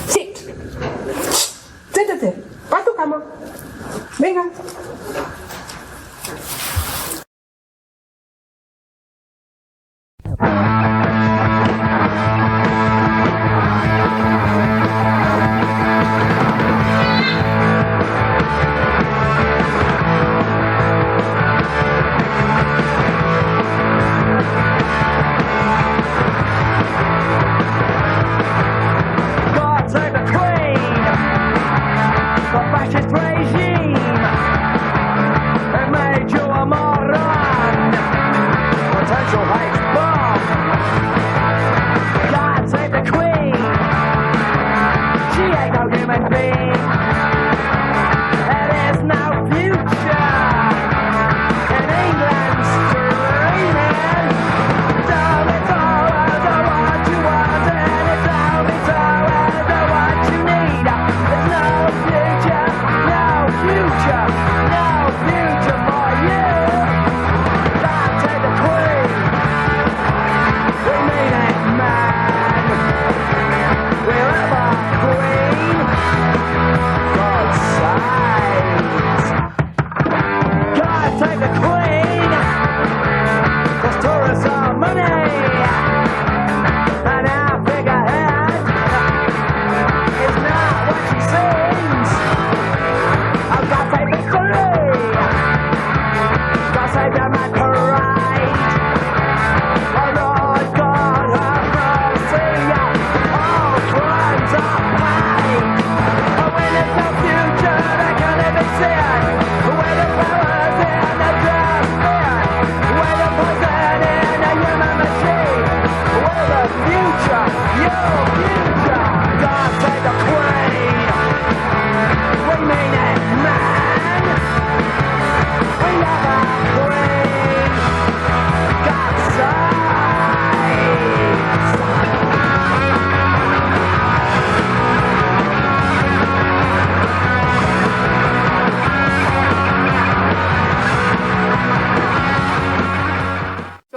Sí. Siéntate. Va a tu cama. Venga.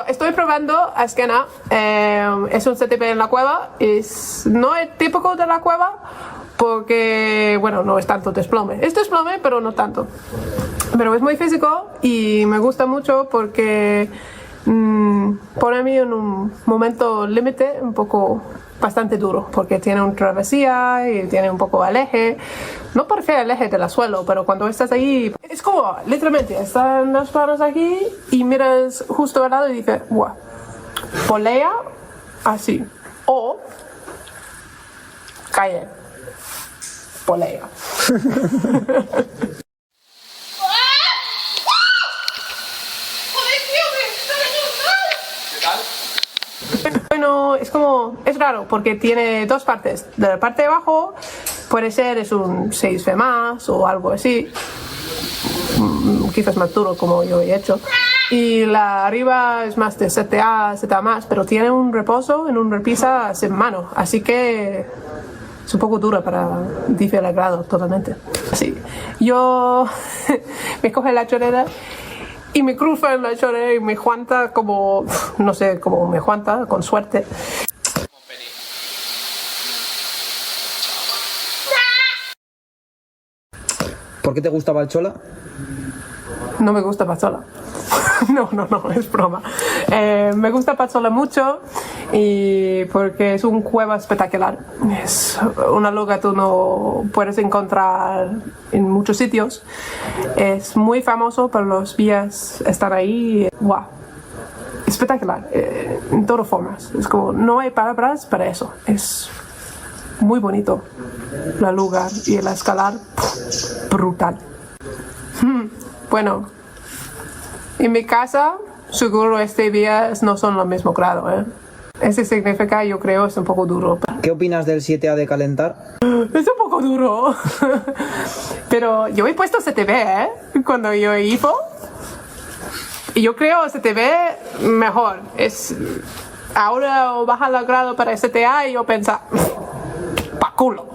Estoy probando Azkena, es un CTP en la cueva, no es típico de la cueva porque, bueno, no es tanto desplome. Es desplome, pero no tanto. Pero es muy físico y me gusta mucho porque pone a mí en un momento límite un poco bastante duro, porque tiene una travesía y tiene un poco de eje. No parece el eje del suelo, pero cuando estás ahí, es como, literalmente, están las manos aquí y miras justo al lado y dices, guau, polea así, o cae, polea. Bueno, es como, es raro porque tiene dos partes. De la parte de abajo puede ser es un 6 más o algo así, quizás más duro como yo he hecho. Y la arriba es más de 7A, 7A más, pero tiene un reposo en un repisa sin mano, así que es un poco dura para diferir grado totalmente. Así, yo me coge la chorera y me cruza en la chorera y me juanta como, no sé, como me juanta, con suerte. ¿Por qué te gusta Valchola? No me gusta Valchola. No, es broma. Me gusta Valchola mucho y porque es un cueva espectacular. Es una lugar que tú no puedes encontrar en muchos sitios. Es muy famoso por los vías estar ahí. ¡Wow! Espectacular, en todas formas. Es como, no hay palabras para eso. Es muy bonito la lugar y el escalar, brutal. Bueno, en mi casa seguro este días no son lo mismo grado, ¿eh? Ese significa, yo creo, es un poco duro. ¿Qué opinas del 7A de calentar? Es un poco duro. Pero yo he puesto CTB, ¿eh? Cuando yo he ido. Y yo creo CTB mejor. Ahora baja el grado para CTA y yo pienso, pa' culo.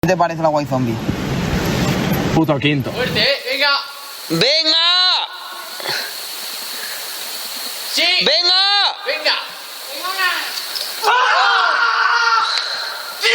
¿Qué te parece la White Zombie? Puto quinto. Fuerte, venga. ¡Venga! ¡Sí! ¡Venga! ¡Venga! ¡Ah! ¡Dios!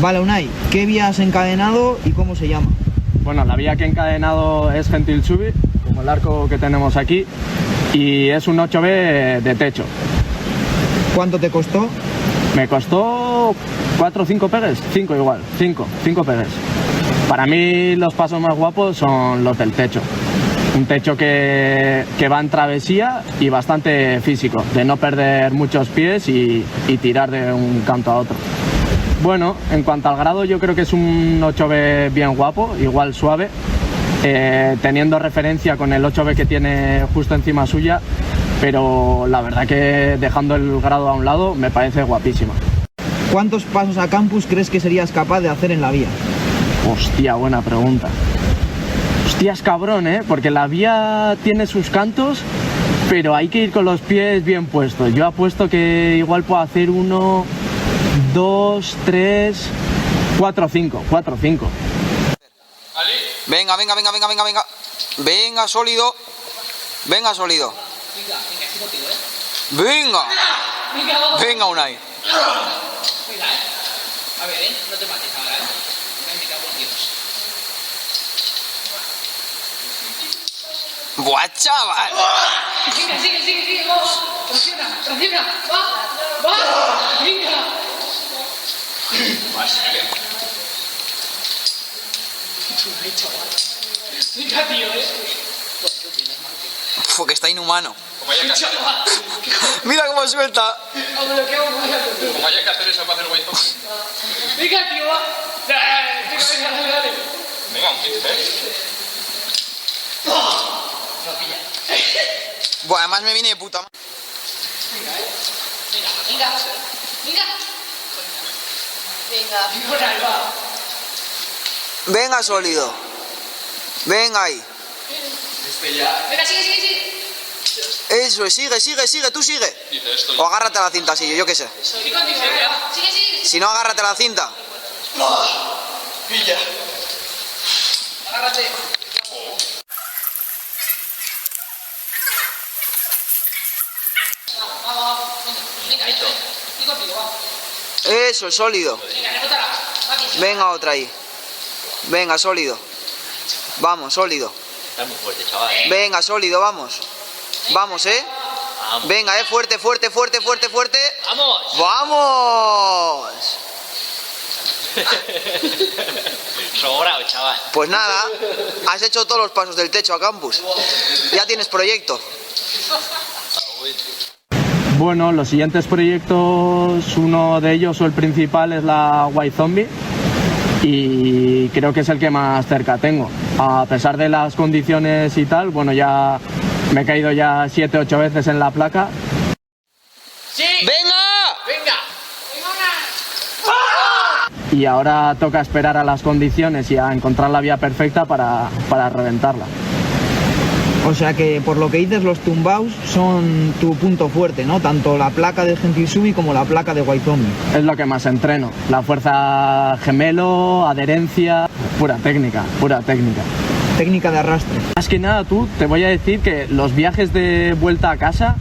Vale, Unai, ¿qué vía has encadenado y cómo se llama? Bueno, la vía que he encadenado es Gentil Subi, como el arco que tenemos aquí, y es un 8B de techo. ¿Cuánto te costó? Me costó 4 o 5 pegues, 5 igual, 5 pegues. Para mí los pasos más guapos son los del techo. Un techo que va en travesía y bastante físico, de no perder muchos pies y tirar de un canto a otro. Bueno, en cuanto al grado, yo creo que es un 8B bien guapo, igual suave, teniendo referencia con el 8B que tiene justo encima suya, pero la verdad que dejando el grado a un lado me parece guapísima. ¿Cuántos pasos a campus crees que serías capaz de hacer en la vía? Hostia, buena pregunta. Hostia, es cabrón, ¿eh? Porque la vía tiene sus cantos, pero hay que ir con los pies bien puestos. Yo apuesto que igual puedo hacer 1, 2, 3, 4, 5. Venga. Venga, sólido. Venga, sólido. Venga, Unai. A ver, no te mates ahora, me cago en Dios. Buah, chaval. Sigue, tracciona, va, venga. Venga, tío, Uf, que está inhumano. Mira cómo suelta. Como haya que hacer eso para hacer guay. Venga, tío, va. Dale. Venga, un hit, No pilla. Buah, además me viene de puta madre. Venga, sólido. Venga ahí. Venga, sigue. Eso, sigue, tú sigue. O agárrate a la cinta, así, yo qué sé. Sigue. Si no, agárrate a la cinta. Pilla. Agárrate. Vamos. Venga, esto. Y contigo, va. Eso, sólido. Venga, rebótala. Venga, otra ahí. Venga, sólido. Vamos, sólido. Está muy fuerte, chaval. Venga, sólido, vamos. Vamos, Venga, fuerte. ¡Vamos! ¡Vamos! Sobrado, chaval. Pues nada, has hecho todos los pasos del techo a campus. Ya tienes proyecto. Bueno, los siguientes proyectos, uno de ellos o el principal es la White Zombie y creo que es el que más cerca tengo. A pesar de las condiciones y tal, bueno, ya me he caído ya 7 o 8 veces en la placa. ¡Sí! ¡Venga! Y ahora toca esperar a las condiciones y a encontrar la vía perfecta para reventarla. O sea que, por lo que dices, los tumbaos son tu punto fuerte, ¿no? Tanto la placa del Gentil Subi como la placa de White Zombie. Es lo que más entreno. La fuerza gemelo, adherencia, pura técnica. Técnica de arrastre. Más que nada, te voy a decir que los viajes de vuelta a casa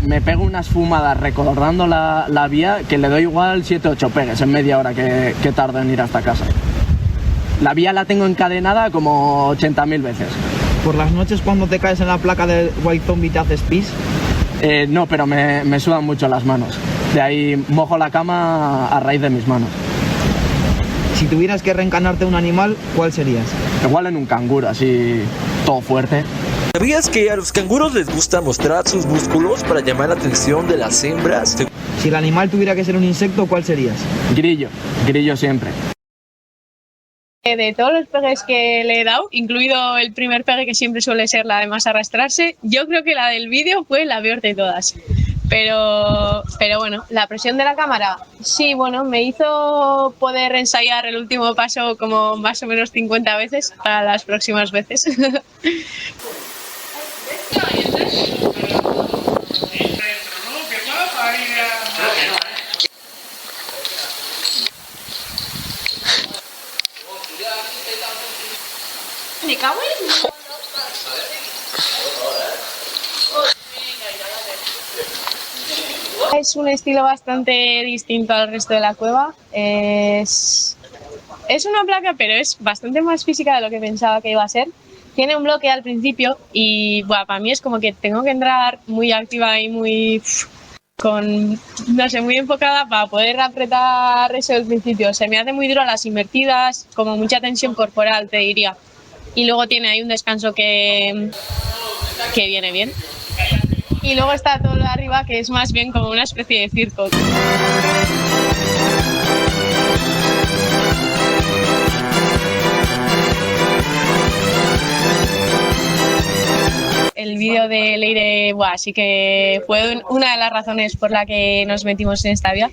me pego unas fumadas recordando la vía que le doy igual 7 o 8 pegues en media hora que tardo en ir hasta casa. La vía la tengo encadenada como 80.000 veces. ¿Por las noches cuando te caes en la placa de White Zombie te haces pis? No, pero me sudan mucho las manos. De ahí mojo la cama a raíz de mis manos. Si tuvieras que reencarnarte un animal, ¿cuál serías? Igual en un canguro, así todo fuerte. ¿Sabías que a los canguros les gusta mostrar sus músculos para llamar la atención de las hembras? Si el animal tuviera que ser un insecto, ¿cuál serías? Grillo siempre. De todos los pegues que le he dado, incluido el primer pegue que siempre suele ser la de más arrastrarse, yo creo que la del vídeo fue la peor de todas. Pero bueno, la presión de la cámara, sí, bueno, me hizo poder ensayar el último paso como más o menos 50 veces para las próximas veces. Me cago en... Es un estilo bastante distinto al resto de la cueva. Es Es una placa, pero es bastante más física de lo que pensaba que iba a ser. Tiene un bloque al principio y bueno, para mí es como que tengo que entrar muy activa y muy muy enfocada para poder apretar eso al principio. Se me hace muy duro las invertidas, como mucha tensión corporal, te diría. Y luego tiene ahí un descanso que viene bien. Y luego está todo lo de arriba, que es más bien como una especie de circo. El vídeo de Leire, sí que fue una de las razones por la que nos metimos en esta vía.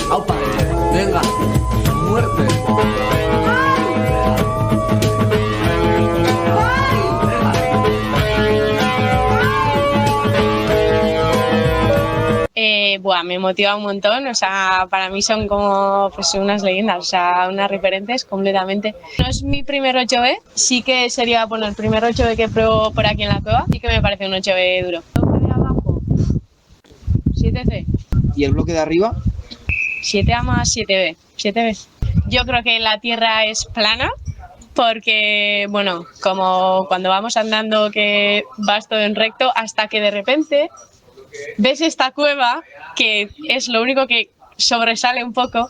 ¡Aupa! ¡Venga! ¡Muerte! Me motiva un montón, o sea, para mí son como pues unas leyendas, o sea, unas referentes completamente. No es mi primer 8B, sí que sería el primer 8B que pruebo por aquí en la cueva, sí que me parece un 8B duro. ¿El de abajo? 7C. ¿Y el bloque de arriba? 7A más 7B. 7B. Yo creo que la tierra es plana, porque, bueno, como cuando vamos andando que vas todo en recto, hasta que de repente ves esta cueva, que es lo único que sobresale un poco,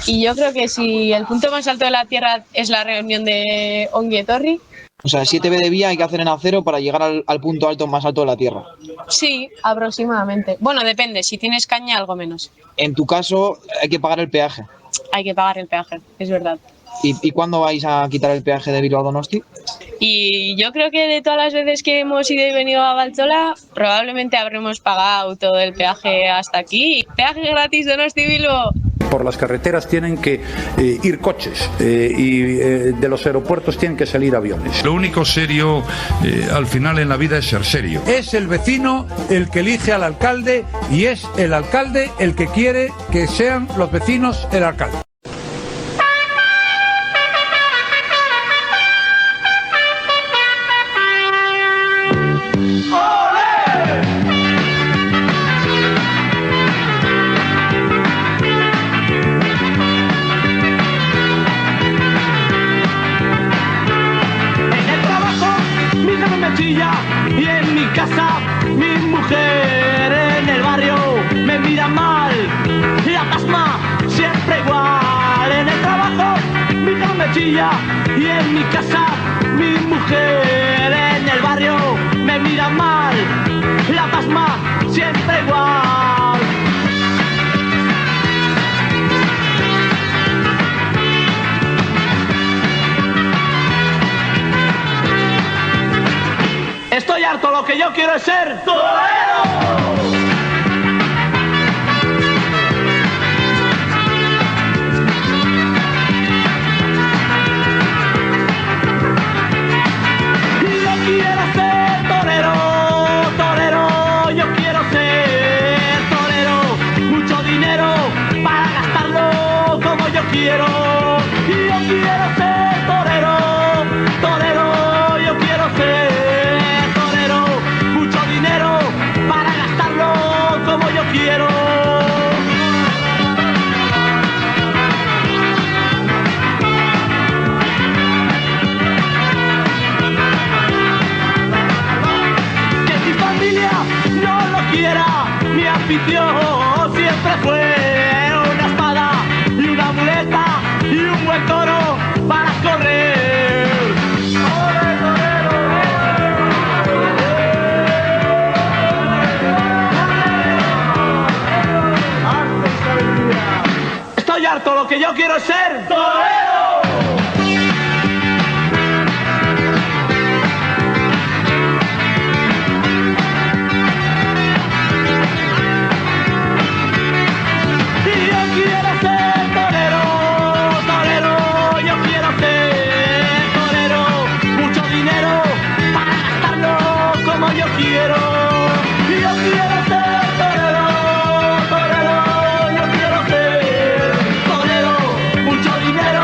y yo creo que si el punto más alto de la Tierra es la reunión de Ongi Etorri. O sea, 7B de vía hay que hacer en acero para llegar al punto alto más alto de la Tierra. Sí, aproximadamente. Bueno, depende, si tienes caña, algo menos. En tu caso, hay que pagar el peaje. Hay que pagar el peaje, es verdad. ¿Y cuándo vais a quitar el peaje de Bilbao a Donosti? Y yo creo que de todas las veces que hemos ido y venido a Valtzola, probablemente habremos pagado todo el peaje hasta aquí. Peaje gratis Donosti-Bilbao. Por las carreteras tienen que ir coches y de los aeropuertos tienen que salir aviones. Lo único serio al final en la vida es ser serio. Es el vecino el que elige al alcalde y es el alcalde el que quiere que sean los vecinos el alcalde. Y en mi casa, mi mujer en el barrio me mira mal. La pasma siempre igual. En el trabajo mi hija me chilla y en mi casa mi mujer en el barrio me mira mal. La pasma siempre igual. Estoy harto, lo que yo quiero es ser torero. Yo quiero ser torero, torero, yo quiero ser torero. Mucho dinero para gastarlo como yo quiero. Yo quiero ser torero, torero, yo quiero ser para gastarlo como yo quiero. Que mi familia no lo quiera, mi afición siempre fue una espada y una muleta y un buen toro para correr. Estoy harto, lo que yo quiero es ser torero. Y yo quiero ser torero, torero, yo quiero ser torero. Mucho dinero para gastarlo como yo quiero. Y yo quiero ser torero, torero, yo quiero ser torero. Mucho dinero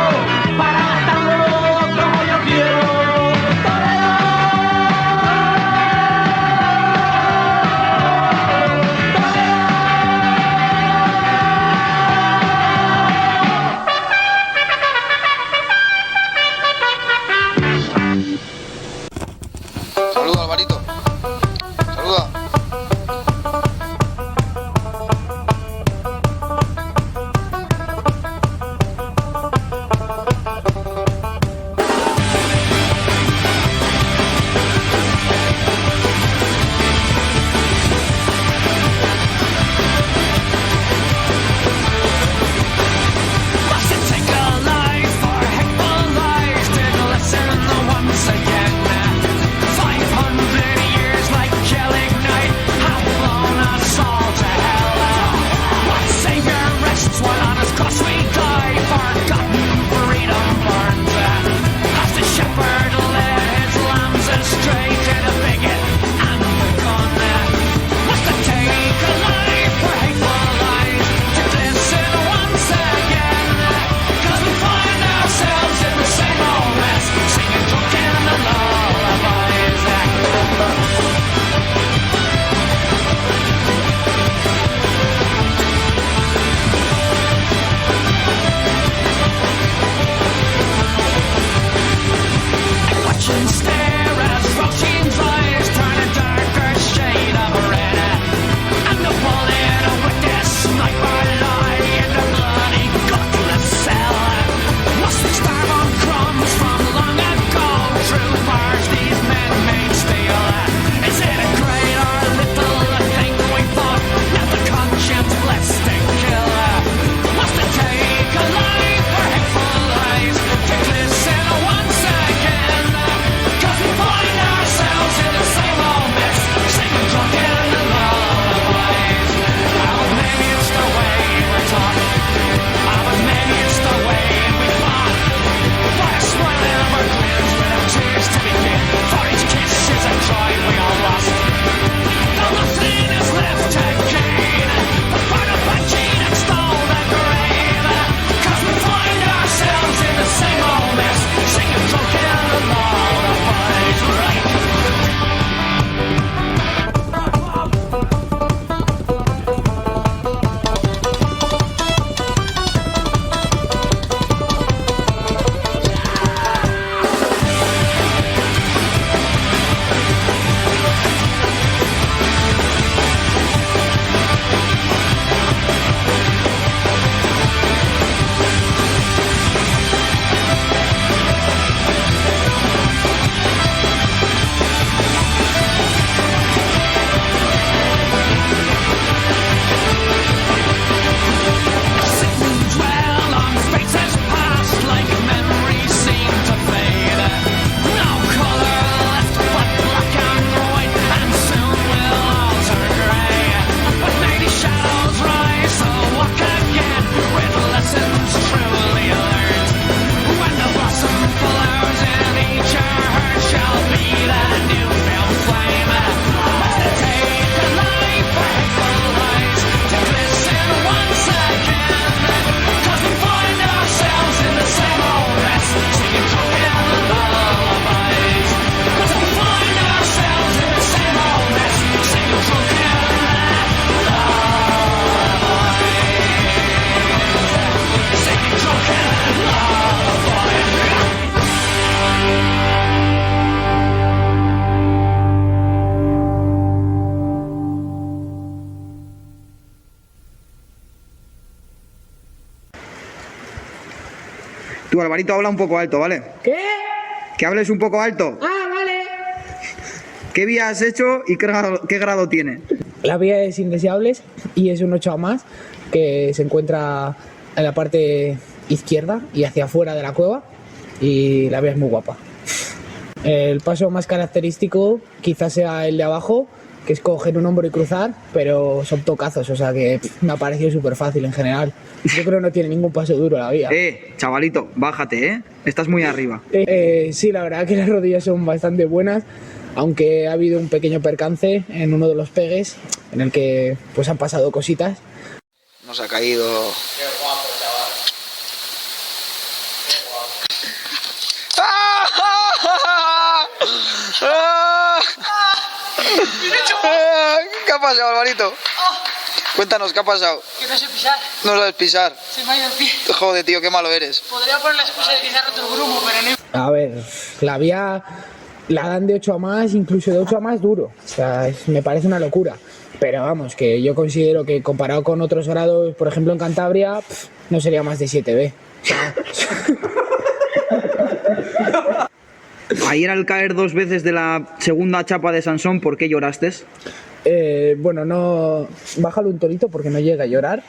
Tú, Alvarito, habla un poco alto, ¿vale? ¿Qué? Que hables un poco alto. Ah, vale. ¿Qué vía has hecho y qué grado tiene? La vía es Indeseables y es un 8 a más que se encuentra en la parte izquierda y hacia afuera de la cueva, y la vía es muy guapa. El paso más característico quizás sea el de abajo, que es coger un hombro y cruzar, pero son tocazos, o sea que me ha parecido súper fácil en general. Yo creo que no tiene ningún paso duro la vía. Chavalito, bájate, estás muy arriba. Sí, la verdad que las rodillas son bastante buenas, aunque ha habido un pequeño percance en uno de los pegues en el que pues han pasado cositas. Nos ha caído. Qué guapo, chaval. ¿Qué ha pasado, Alvarito? Cuéntanos, ¿qué ha pasado? Que no sé pisar. No sabes pisar. Se me ha ido el pie. Joder, tío, qué malo eres. Podría poner la excusa de que se ha roto el grumo, pero no. A ver, la vía la dan de 8 a más, incluso de 8 a más duro. O sea, me parece una locura. Pero vamos, que yo considero que comparado con otros grados, por ejemplo en Cantabria, no sería más de 7B. O sea, Ayer al caer 2 veces de la segunda chapa de Sansón, ¿por qué lloraste? Bueno, no... Bájalo un tonito porque no llega a llorar,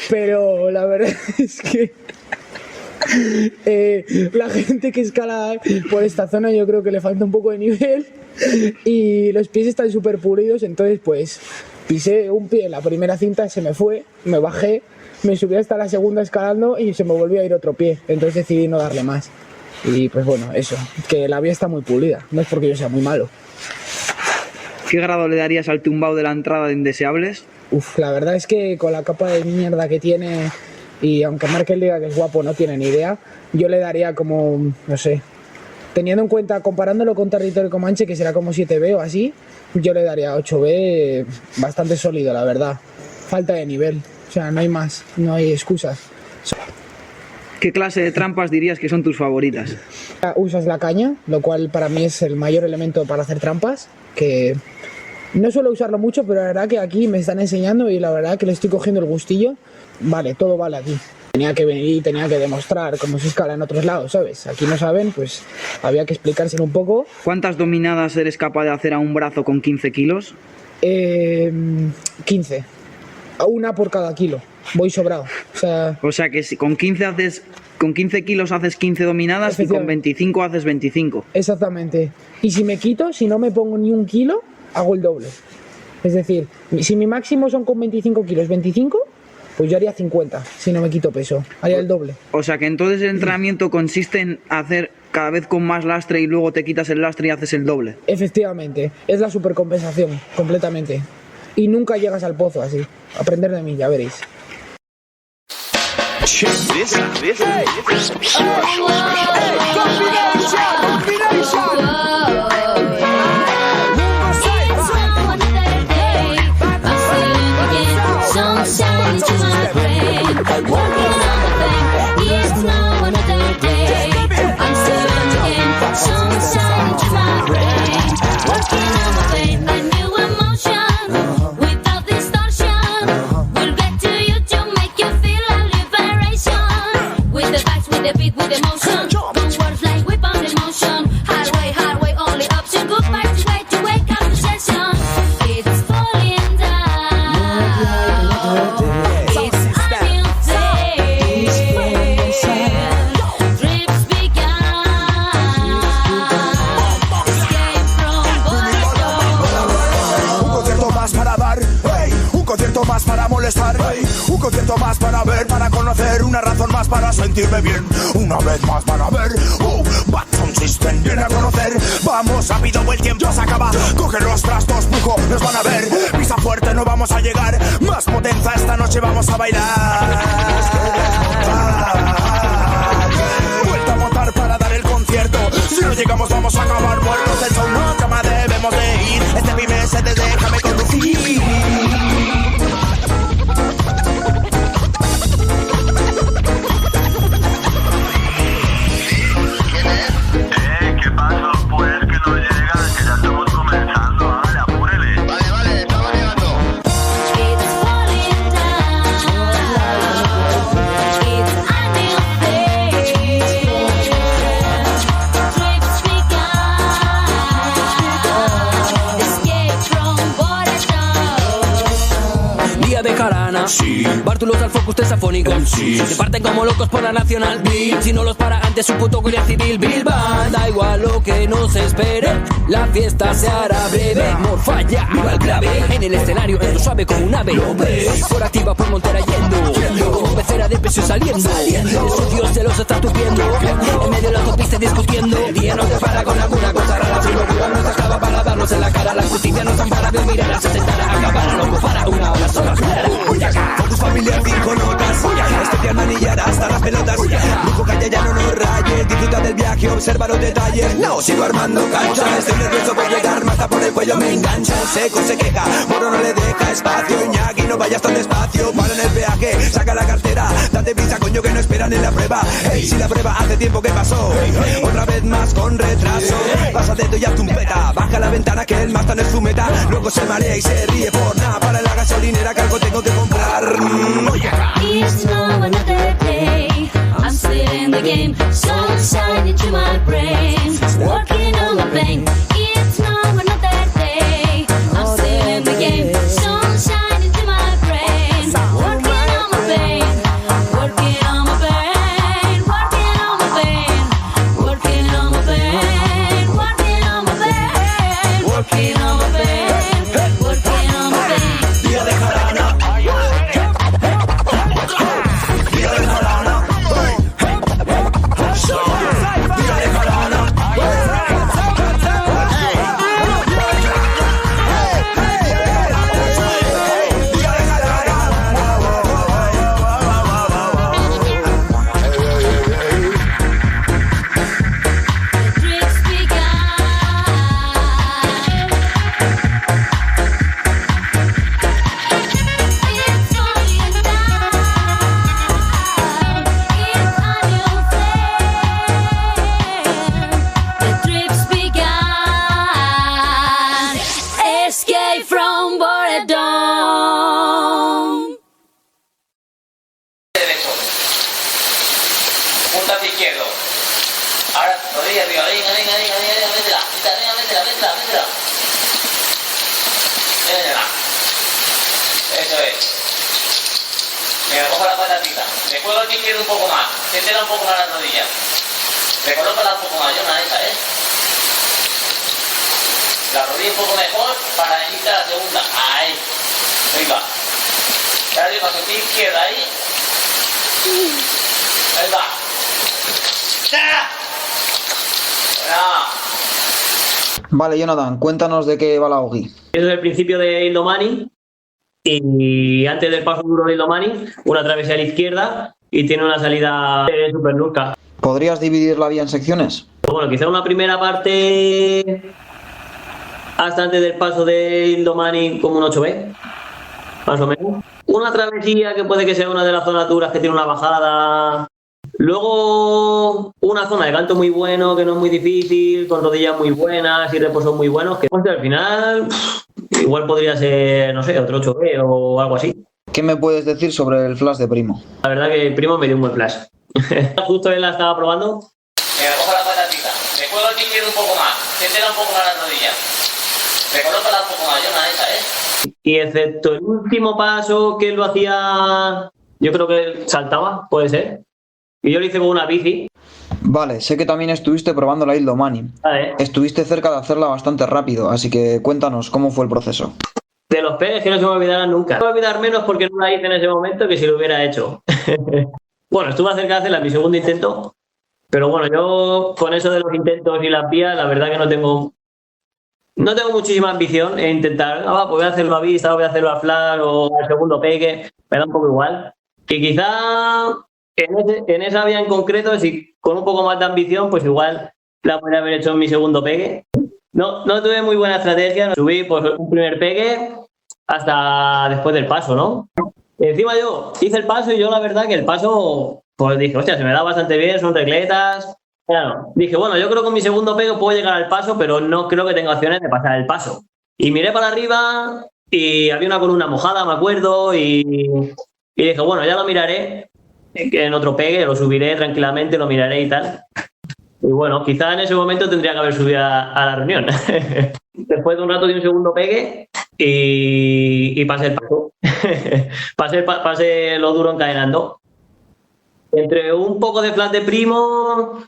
pero la verdad es que la gente que escala por esta zona yo creo que le falta un poco de nivel y los pies están súper pulidos, entonces pues pisé un pie en la primera cinta, se me fue, me bajé, me subí hasta la segunda escalando y se me volvió a ir otro pie, entonces decidí no darle más. Y pues bueno, eso, que la vía está muy pulida, no es porque yo sea muy malo. ¿Qué grado le darías al tumbao de la entrada de Indeseables? Uf, la verdad es que con la capa de mierda que tiene, y aunque Markel diga que es guapo, no tiene ni idea, yo le daría como, no sé, teniendo en cuenta, comparándolo con Territorio Comanche, que será como 7B o así, yo le daría 8B, bastante sólido, la verdad. Falta de nivel, o sea, no hay más, no hay excusas. ¿Qué clase de trampas dirías que son tus favoritas? Usas la caña, lo cual para mí es el mayor elemento para hacer trampas, que no suelo usarlo mucho, pero la verdad que aquí me están enseñando y la verdad que le estoy cogiendo el gustillo. Vale, todo vale aquí. Tenía que venir y tenía que demostrar cómo se escala en otros lados, ¿sabes? Aquí no saben, pues había que explicárselo un poco. ¿Cuántas dominadas eres capaz de hacer a un brazo con 15 kilos? 15. Una por cada kilo. Voy sobrado. O sea que si con 15 kilos haces 15 dominadas y con 25 haces 25. Exactamente. Y si me quito, si no me pongo ni un kilo, hago el doble. Es decir, si mi máximo son con 25 kilos, 25, pues yo haría 50, si no me quito peso. Haría el doble. O sea que entonces el entrenamiento consiste en hacer cada vez con más lastre y luego te quitas el lastre y haces el doble. Efectivamente. Es la supercompensación, completamente. Y nunca llegas al pozo así. Aprender de mí, ya veréis. Más para molestar, un concierto más para ver, para conocer, una razón más para sentirme bien, una vez más para ver, Bad Sound System viene a conocer, vamos rápido, el tiempo se acaba, coge los trastos, pujo, nos van a ver, pisa fuerte, no vamos a llegar, más potencia esta noche vamos a bailar, vuelta a montar para dar el concierto, si no llegamos vamos a acabar muertos, el show no llama, debemos de ir, este vive se te déjame conducir. día de jarana. Sí. Bartulos al focus tesafónico. Sí. Se parten como locos por la Nacional Bill. Si no los para antes su puto guardia civil. Bilbao, da igual lo que nos espere. La fiesta se hará breve. Morfalla, viva el clave. En el escenario entro suave como un ave. Lo ves. Por activa por Montera yendo. Como pecera de pecio saliendo. Esos dios se los está tupiendo. En medio de la autopista discutiendo. El día no te para con alguna cosa rara. Si lo cuidan nos acaba para darnos en la cara. La justicia nos ampara de mirar a 70 a acabar. Loco para una hora sola. Focus familiar 5 notas. Especial manillar hasta las pelotas. Grupo calle ya no nos rayes. Disfruta del viaje, observa los detalles. No sigo armando cancha. Estoy nervioso por llegar, mata por el cuello me engancha. El seco se queja, Moro no le deja espacio. Iñaki, no vayas tan despacio. Para en el peaje, saca la cartera. Date prisa, coño, que no esperan en la prueba. Hey, si la prueba hace tiempo que pasó. Otra vez más con retraso. Pásate tú y haz un peta. Baja la ventana que el masta no es su meta. Luego se marea y se ríe por nada. Para la gasolinera que algo tengo que comprar. It's now another day. I'm still in the game. Sunshine into my brain. Working on my pain. It's now another day. I'm still in the game. Sunshine into my brain. Working on my pain. Working on my pain. Working on my pain. Working on my pain. Working on my pain. Working on my pain. Working on my pain. Día de jarana. Escape from boredom. Derecho. Punta hacia izquierdo. Ahora, rodilla arriba. Venga, métela. Métela. Eso es. Venga, coja la patatita. Le juego al pie izquierdo un poco más. Siéntela un poco más las rodillas. Recolócala un poco más, Jonah, esa, La rodilla un poco mejor para irte a la segunda. Ahí. Venga. Dale paso pie izquierda ahí. Ahí va. Vale, Jonathan, cuéntanos de qué va la OGI. Eso es el principio de Ildomani. Y antes del paso duro de Ildomani, una travesía a la izquierda y tiene una salida super nurca. ¿Podrías dividir la vía en secciones? Bueno, quizá una primera parte hasta antes del paso de Ildomani como un 8B, más o menos. Una travesía que puede que sea una de las zonas duras que tiene una bajada. Luego una zona de canto muy bueno, que no es muy difícil, con rodillas muy buenas y reposos muy buenos, que al final igual podría ser, no sé, otro 8B o algo así. ¿Qué me puedes decir sobre el flash de Primo? La verdad que Primo me dio un buen flash. Justo él la estaba probando. Venga, coja la patatita. Le juego al pie izquierdo un poco más. Siéntela un poco más las rodillas. Recolócala un poco más, Jonah, esa, Y excepto el último paso que él lo hacía, yo creo que él saltaba, puede ser. Y yo lo hice con una bici. Vale, sé que también estuviste probando la Ildomani. Vale. Estuviste cerca de hacerla bastante rápido, así que cuéntanos cómo fue el proceso. De los pegues que no se me olvidarán nunca. No me voy a olvidar menos porque no la hice en ese momento que si lo hubiera hecho. Bueno, estuve cerca de hacerla en mi segundo intento, pero bueno, yo con eso de los intentos y las vías, la verdad que no tengo muchísima ambición en intentar, pues voy a hacerlo a vista, voy a hacerlo a flash o al segundo pegue, me da un poco igual. Y quizá en esa vía en concreto, si con un poco más de ambición, pues igual la podría haber hecho en mi segundo pegue. No tuve muy buena estrategia, subí pues un primer pegue hasta después del paso, ¿no? Encima yo hice el paso y yo la verdad que el paso, pues dije, hostia, se me da bastante bien, son regletas. Claro, dije, bueno, yo creo que con mi segundo pegue puedo llegar al paso, pero no creo que tenga opciones de pasar el paso. Y miré para arriba y había una columna mojada, me acuerdo, y dije, bueno, ya lo miraré en otro pegue, lo subiré tranquilamente, lo miraré y tal. Y bueno, quizá en ese momento tendría que haber subido a la reunión. Después de un rato di un segundo pegue y pasé el paso. pasé lo duro encadenando. Entre un poco de flat de primo,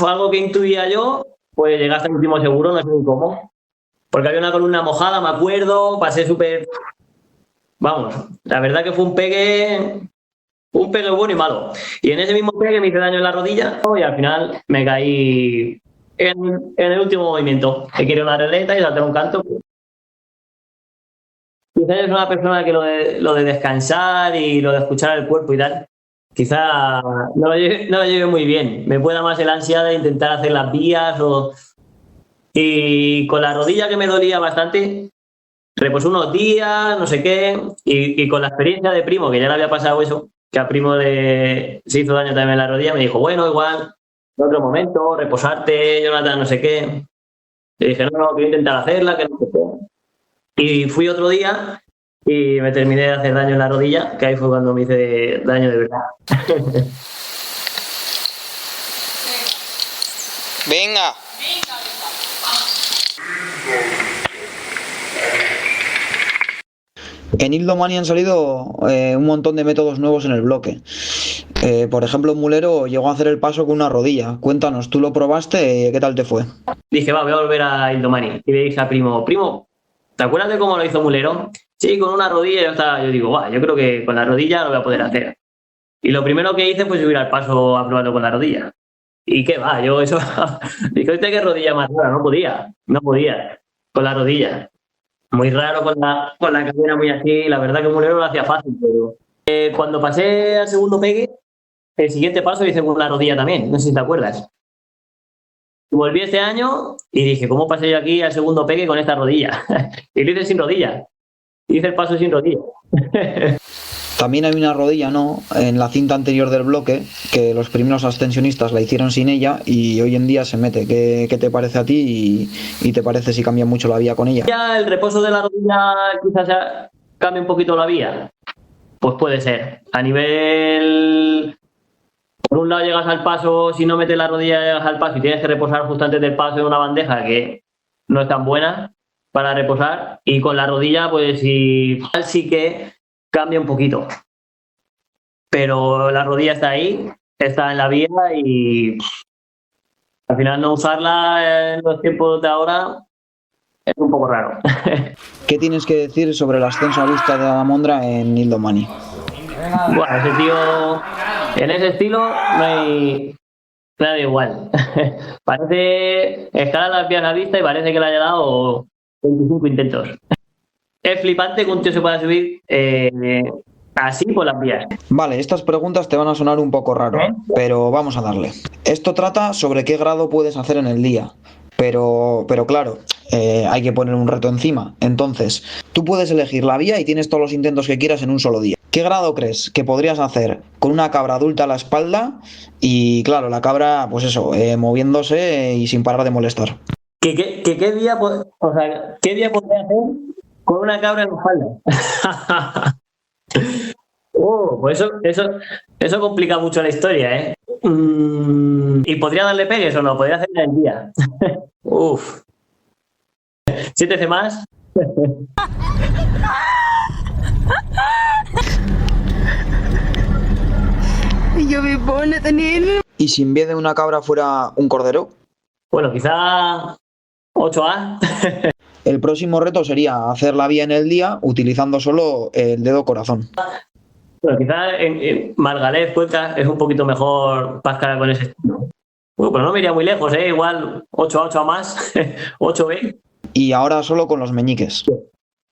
algo que intuía yo, pues llegué hasta el último seguro, no sé ni cómo. Porque había una columna mojada, me acuerdo, pasé súper... Vamos, la verdad que fue un pegue bueno y malo. Y en ese mismo pegue me hice daño en la rodilla y al final me caí en el último movimiento. Que quiero una releta y saltar un canto. Quizás es una persona que lo de descansar y lo de escuchar el cuerpo y tal, quizá no lo lleve muy bien. Me pueda más el ansia de intentar hacer las vías y con la rodilla que me dolía bastante, reposé unos días, no sé qué, y con la experiencia de primo, que ya le había pasado eso, que a primo se hizo daño también en la rodilla, me dijo, bueno, igual, en otro momento, reposarte, Jonathan, no sé qué. Le dije, no, quiero intentar hacerla, que no sé qué. Y fui otro día y me terminé de hacer daño en la rodilla, que ahí fue cuando me hice daño de verdad. Venga. En Ildomani han salido un montón de métodos nuevos en el bloque. Por ejemplo, Mulero llegó a hacer el paso con una rodilla. Cuéntanos, ¿tú lo probaste? ¿Qué tal te fue? Dije, voy a volver a Ildomani. Y le dije a primo, ¿te acuerdas de cómo lo hizo Mulero? Sí, con una rodilla. Yo digo, yo creo que con la rodilla lo voy a poder hacer. Y lo primero que hice fue subir al paso a probarlo con la rodilla. ¿Y qué va? Yo eso... Dije, ¿qué rodilla más rara? No podía. Con la rodilla. Muy raro con la cadera muy así. La verdad que Mulero lo hacía fácil, pero... cuando pasé al segundo pegue, el siguiente paso lo hice con la rodilla también. No sé si te acuerdas. Volví este año y dije, ¿cómo pasé yo aquí al segundo pegue con esta rodilla? Y lo hice sin rodilla. Hice el paso sin rodilla. También hay una rodilla, ¿no?, en la cinta anterior del bloque, que los primeros ascensionistas la hicieron sin ella y hoy en día se mete. ¿Qué te parece a ti y te parece si cambia mucho la vía con ella? Ya el reposo de la rodilla quizás cambie un poquito la vía. Pues puede ser. A nivel... Por un lado llegas al paso, si no metes la rodilla llegas al paso y tienes que reposar justo antes del paso en una bandeja que no es tan buena para reposar. Y con la rodilla, pues sí que cambia un poquito. Pero la rodilla está ahí, está en la vía y al final no usarla en los tiempos de ahora es un poco raro. ¿Qué tienes que decir sobre el ascenso a vista de Adamondra en Ildomani? Bueno, ese tío, en ese estilo no hay nada igual. Parece escalar las vías a vista y parece que le haya dado 25 intentos. Es flipante que un tío se pueda subir así por las vías. Vale, estas preguntas te van a sonar un poco raro, pero vamos a darle. Esto trata sobre qué grado puedes hacer en el día. Pero claro, hay que poner un reto encima. Entonces, tú puedes elegir la vía y tienes todos los intentos que quieras en un solo día. ¿Qué grado crees que podrías hacer con una cabra adulta a la espalda? Y claro, la cabra, pues eso, moviéndose y sin parar de molestar. ¿Qué día podría hacer con una cabra en la espalda? Pues eso complica mucho la historia, ¿eh? ¿Y podría darle pegues o no? ¿Podría hacerla en el día? Uf. 7 más. Yo me pone tener. ¿Y si en vez de una cabra fuera un cordero? Bueno, quizá 8A. El próximo reto sería hacer la vía en el día utilizando solo el dedo corazón. Bueno, quizás en Margalef, Cuenca, es un poquito mejor pascar con ese estilo. Pero no me iría muy lejos, igual 8A más, 8B. Y ahora solo con los meñiques.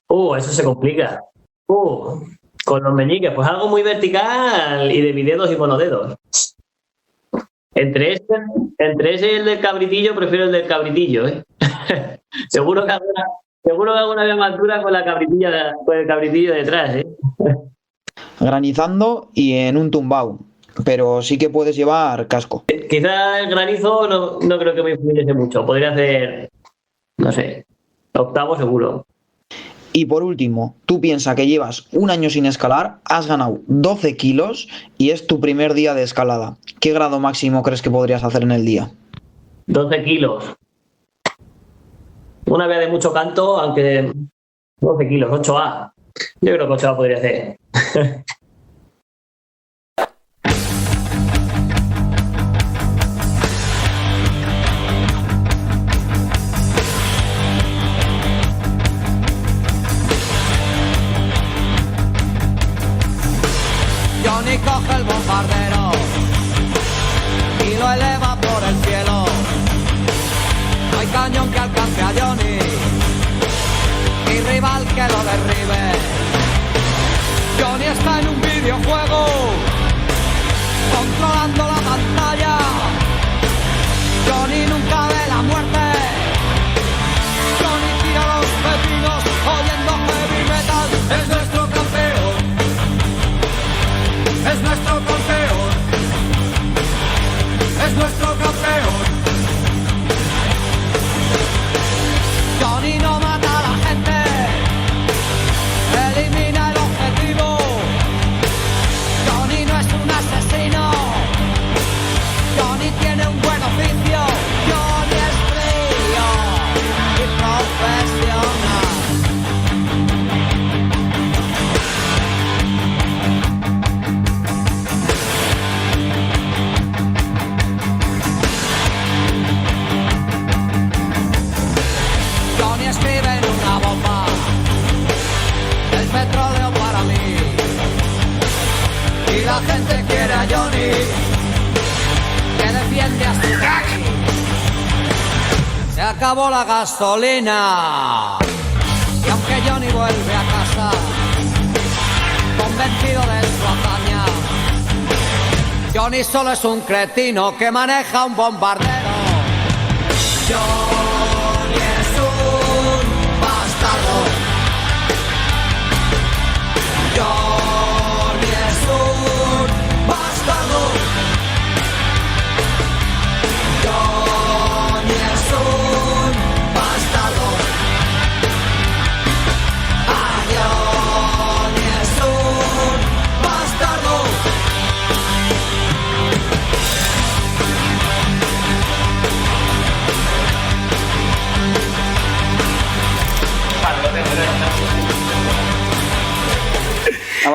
Eso se complica. Con los meñiques, pues algo muy vertical y de bidedos y monodedos. Entre ese y el del cabritillo, prefiero el del cabritillo, ¿eh? Seguro que alguna vez más dura con el cabritillo detrás, ¿eh? Granizando y en un tumbao, pero sí que puedes llevar casco. Quizá el granizo no creo que me influyese mucho. Podría hacer, no sé, 8º seguro. Y por último, tú piensas que llevas un año sin escalar, has ganado 12 kilos y es tu primer día de escalada. ¿Qué grado máximo crees que podrías hacer en el día? 12 kilos. Una vía de mucho canto, aunque 12 kilos, 8A. Yo creo que Ochoa podría hacer. Johnny coge el bombardero y lo eleva por el cielo. No hay cañón que alcance a Johnny, ni rival que lo derribe. Johnny está en un videojuego, controlando la pantalla. Johnny nunca ve la muerte. Johnny tira los pepinos oyendo heavy metal. Es nuestro campeón. Es nuestro campeón. Es nuestro campeón. Johnny no mata a la gente, elimina el objetivo. Johnny no es un asesino. Johnny tiene un buen oficio. Johnny es frío y profesional. Johnny escribe en una bomba: el petróleo para mí. Y la gente quiere a Johnny, que defiende a su rey. Se acabó la gasolina y aunque Johnny vuelve a casa convencido de su hazaña, Johnny solo es un cretino que maneja un bombardero. Johnny es un bastardo. Johnny es un bastardo. Johnny es un bastardo. Ah, Johnny es un bastardo.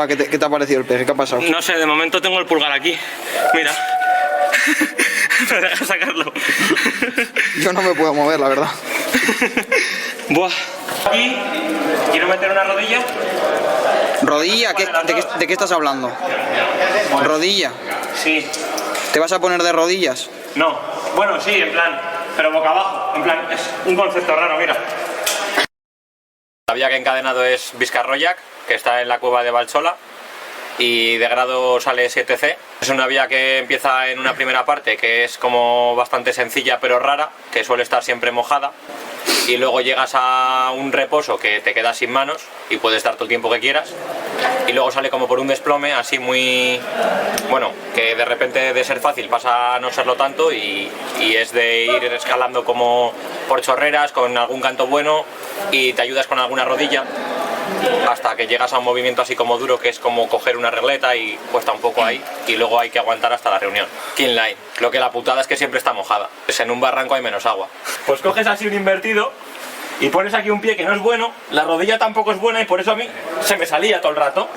¿Qué te ha parecido el peje? ¿Qué ha pasado? No sé, de momento tengo el pulgar aquí. Mira. Me deja sacarlo. Yo no me puedo mover, la verdad. Buah. Aquí quiero meter una rodilla. ¿Rodilla? ¿De qué estás hablando? ¿Rodilla? Sí. ¿Te vas a poner de rodillas? No. Bueno, sí, en plan, pero boca abajo. En plan, es un concepto raro, mira. La vía que he encadenado es Vizcarroyac, que está en la cueva de Valchola, y de grado sale 7C. Es una vía que empieza en una primera parte que es como bastante sencilla pero rara, que suele estar siempre mojada, y luego llegas a un reposo que te quedas sin manos y puedes dar todo el tiempo que quieras, y luego sale como por un desplome así muy... bueno, que de repente de ser fácil pasa a no serlo tanto, y es de ir escalando como por chorreras con algún canto bueno y te ayudas con alguna rodilla hasta que llegas a un movimiento así como duro, que es como coger una regleta y cuesta un poco ahí, y luego hay que aguantar hasta la reunión. King line. Lo que la putada es que siempre está mojada, pues en un barranco hay menos agua. Pues coges así un invertido y pones aquí un pie que no es bueno, la rodilla tampoco es buena y por eso a mí se me salía todo el rato.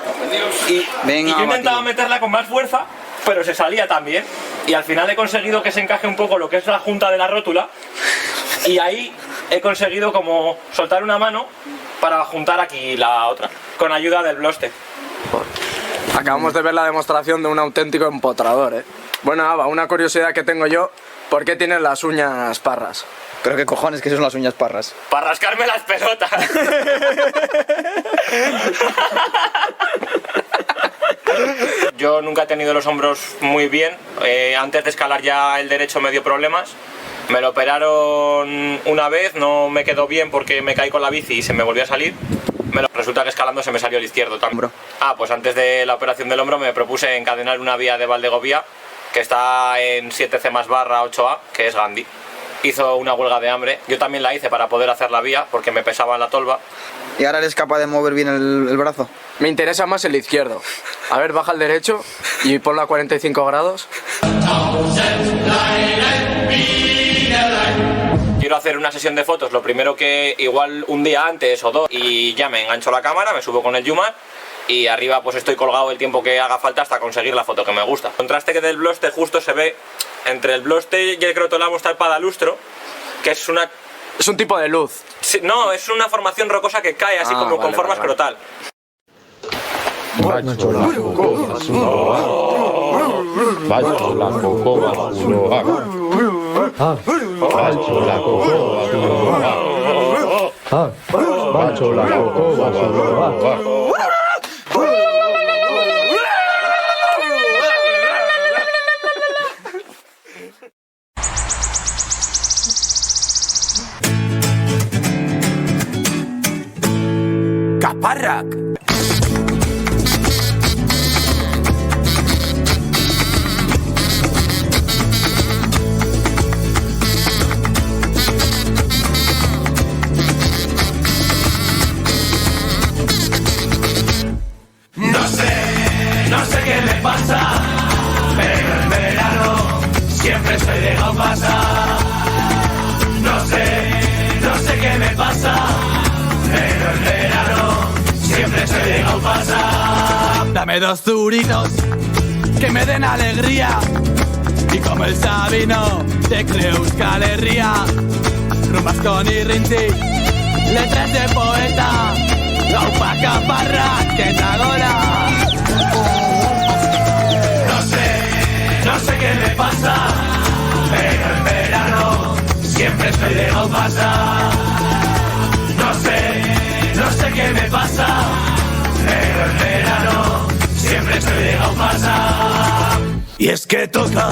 Y yo intentaba meterla con más fuerza, pero se salía también, y al final he conseguido que se encaje un poco lo que es la junta de la rótula, y ahí he conseguido como soltar una mano para juntar aquí la otra, con ayuda del bloste. Acabamos de ver la demostración de un auténtico empotrador, ¿eh? Bueno, Ava, una curiosidad que tengo yo: ¿por qué tienes las uñas parras? ¿Pero qué cojones que son las uñas parras? Para rascarme las pelotas. Yo nunca he tenido los hombros muy bien. Antes de escalar ya el derecho me dio problemas. Me lo operaron una vez, no me quedó bien porque me caí con la bici y se me volvió a salir. Resulta que escalando se me salió el izquierdo también. Pues antes de la operación del hombro me propuse encadenar una vía de Valdegovía que está en 7C+/8A, que es Gandhi. Hizo una huelga de hambre, yo también la hice para poder hacer la vía porque me pesaba en la tolva. ¿Y ahora eres capaz de mover bien el brazo? Me interesa más el izquierdo. A ver, baja el derecho y ponlo a 45 grados. Yo quiero hacer una sesión de fotos, lo primero que igual un día antes o 2 y ya me engancho la cámara, me subo con el Yuma y arriba pues estoy colgado el tiempo que haga falta hasta conseguir la foto que me gusta. El contraste que del Bloster justo se ve entre el Bloster y el crotolamo está el padalustro, que es una... Es un tipo de luz. Sí, no, es una formación rocosa que cae así como con forma escrotal. Caparrac. No sé qué me pasa, pero en verano siempre estoy dejado pasar. No sé qué me pasa, pero en verano siempre estoy dejado pasar. Dame 2 zuritos que me den alegría y como el Sabino de Euskal Herria, rumbas con Irrinti, letras de poeta, Laupa Caparrac, que tragola. No sé qué me pasa, pero en verano siempre estoy dejado pasar. No sé qué me pasa, pero en verano siempre estoy dejado pasar. Y es que toca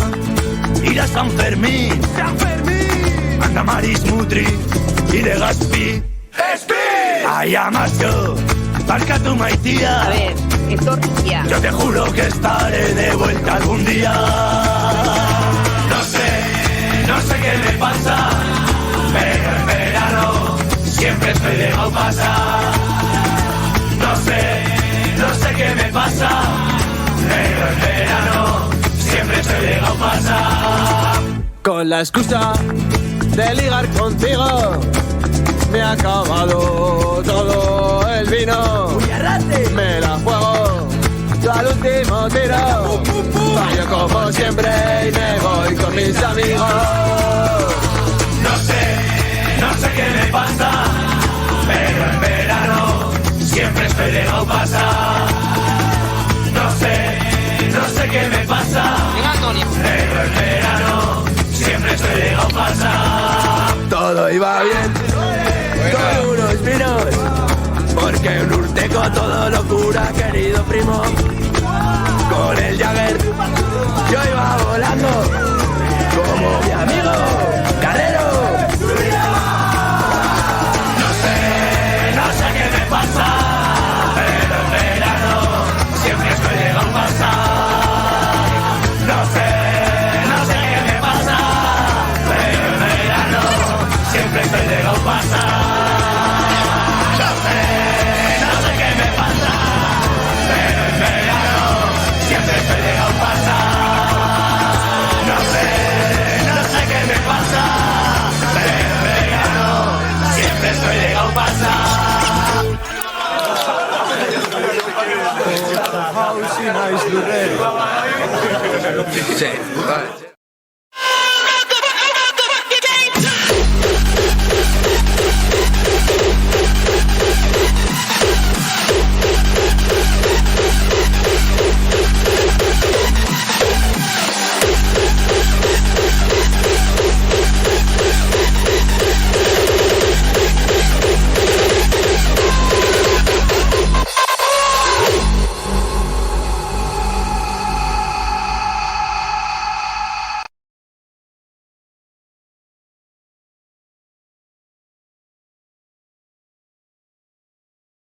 ir a San Fermín, anda Maris Mutri y de Gaspi. Allá más yo, marca tu maitía. A ver, esto ya. Yo te juro que estaré de vuelta algún día. No sé qué me pasa, pero en verano siempre estoy dejado pasar. No sé qué me pasa, pero en verano siempre estoy dejado pasar. Con la excusa de ligar contigo me ha acabado todo el vino. Me la juego yo al último tiro. Fallo como siempre y me voy con mis amigos. No sé qué me pasa, pero en verano siempre estoy dejado pasar. No sé qué me pasa, pero en verano siempre estoy dejado pasar. Todo iba bien, con unos vinos, porque un urteco todo locura, querido primo. Con el Jagger yo iba volando, como mi amigo Carrero. No sé qué me pasa, pero en verano siempre estoy dejado pasar. No sé qué me pasa, pero en verano siempre estoy dejado pasar. No sé qué me pasa, pero en verano siempre estoy dejado pasar. No sé qué me pasa, pero en verano siempre estoy dejado pasar. Sí, vale.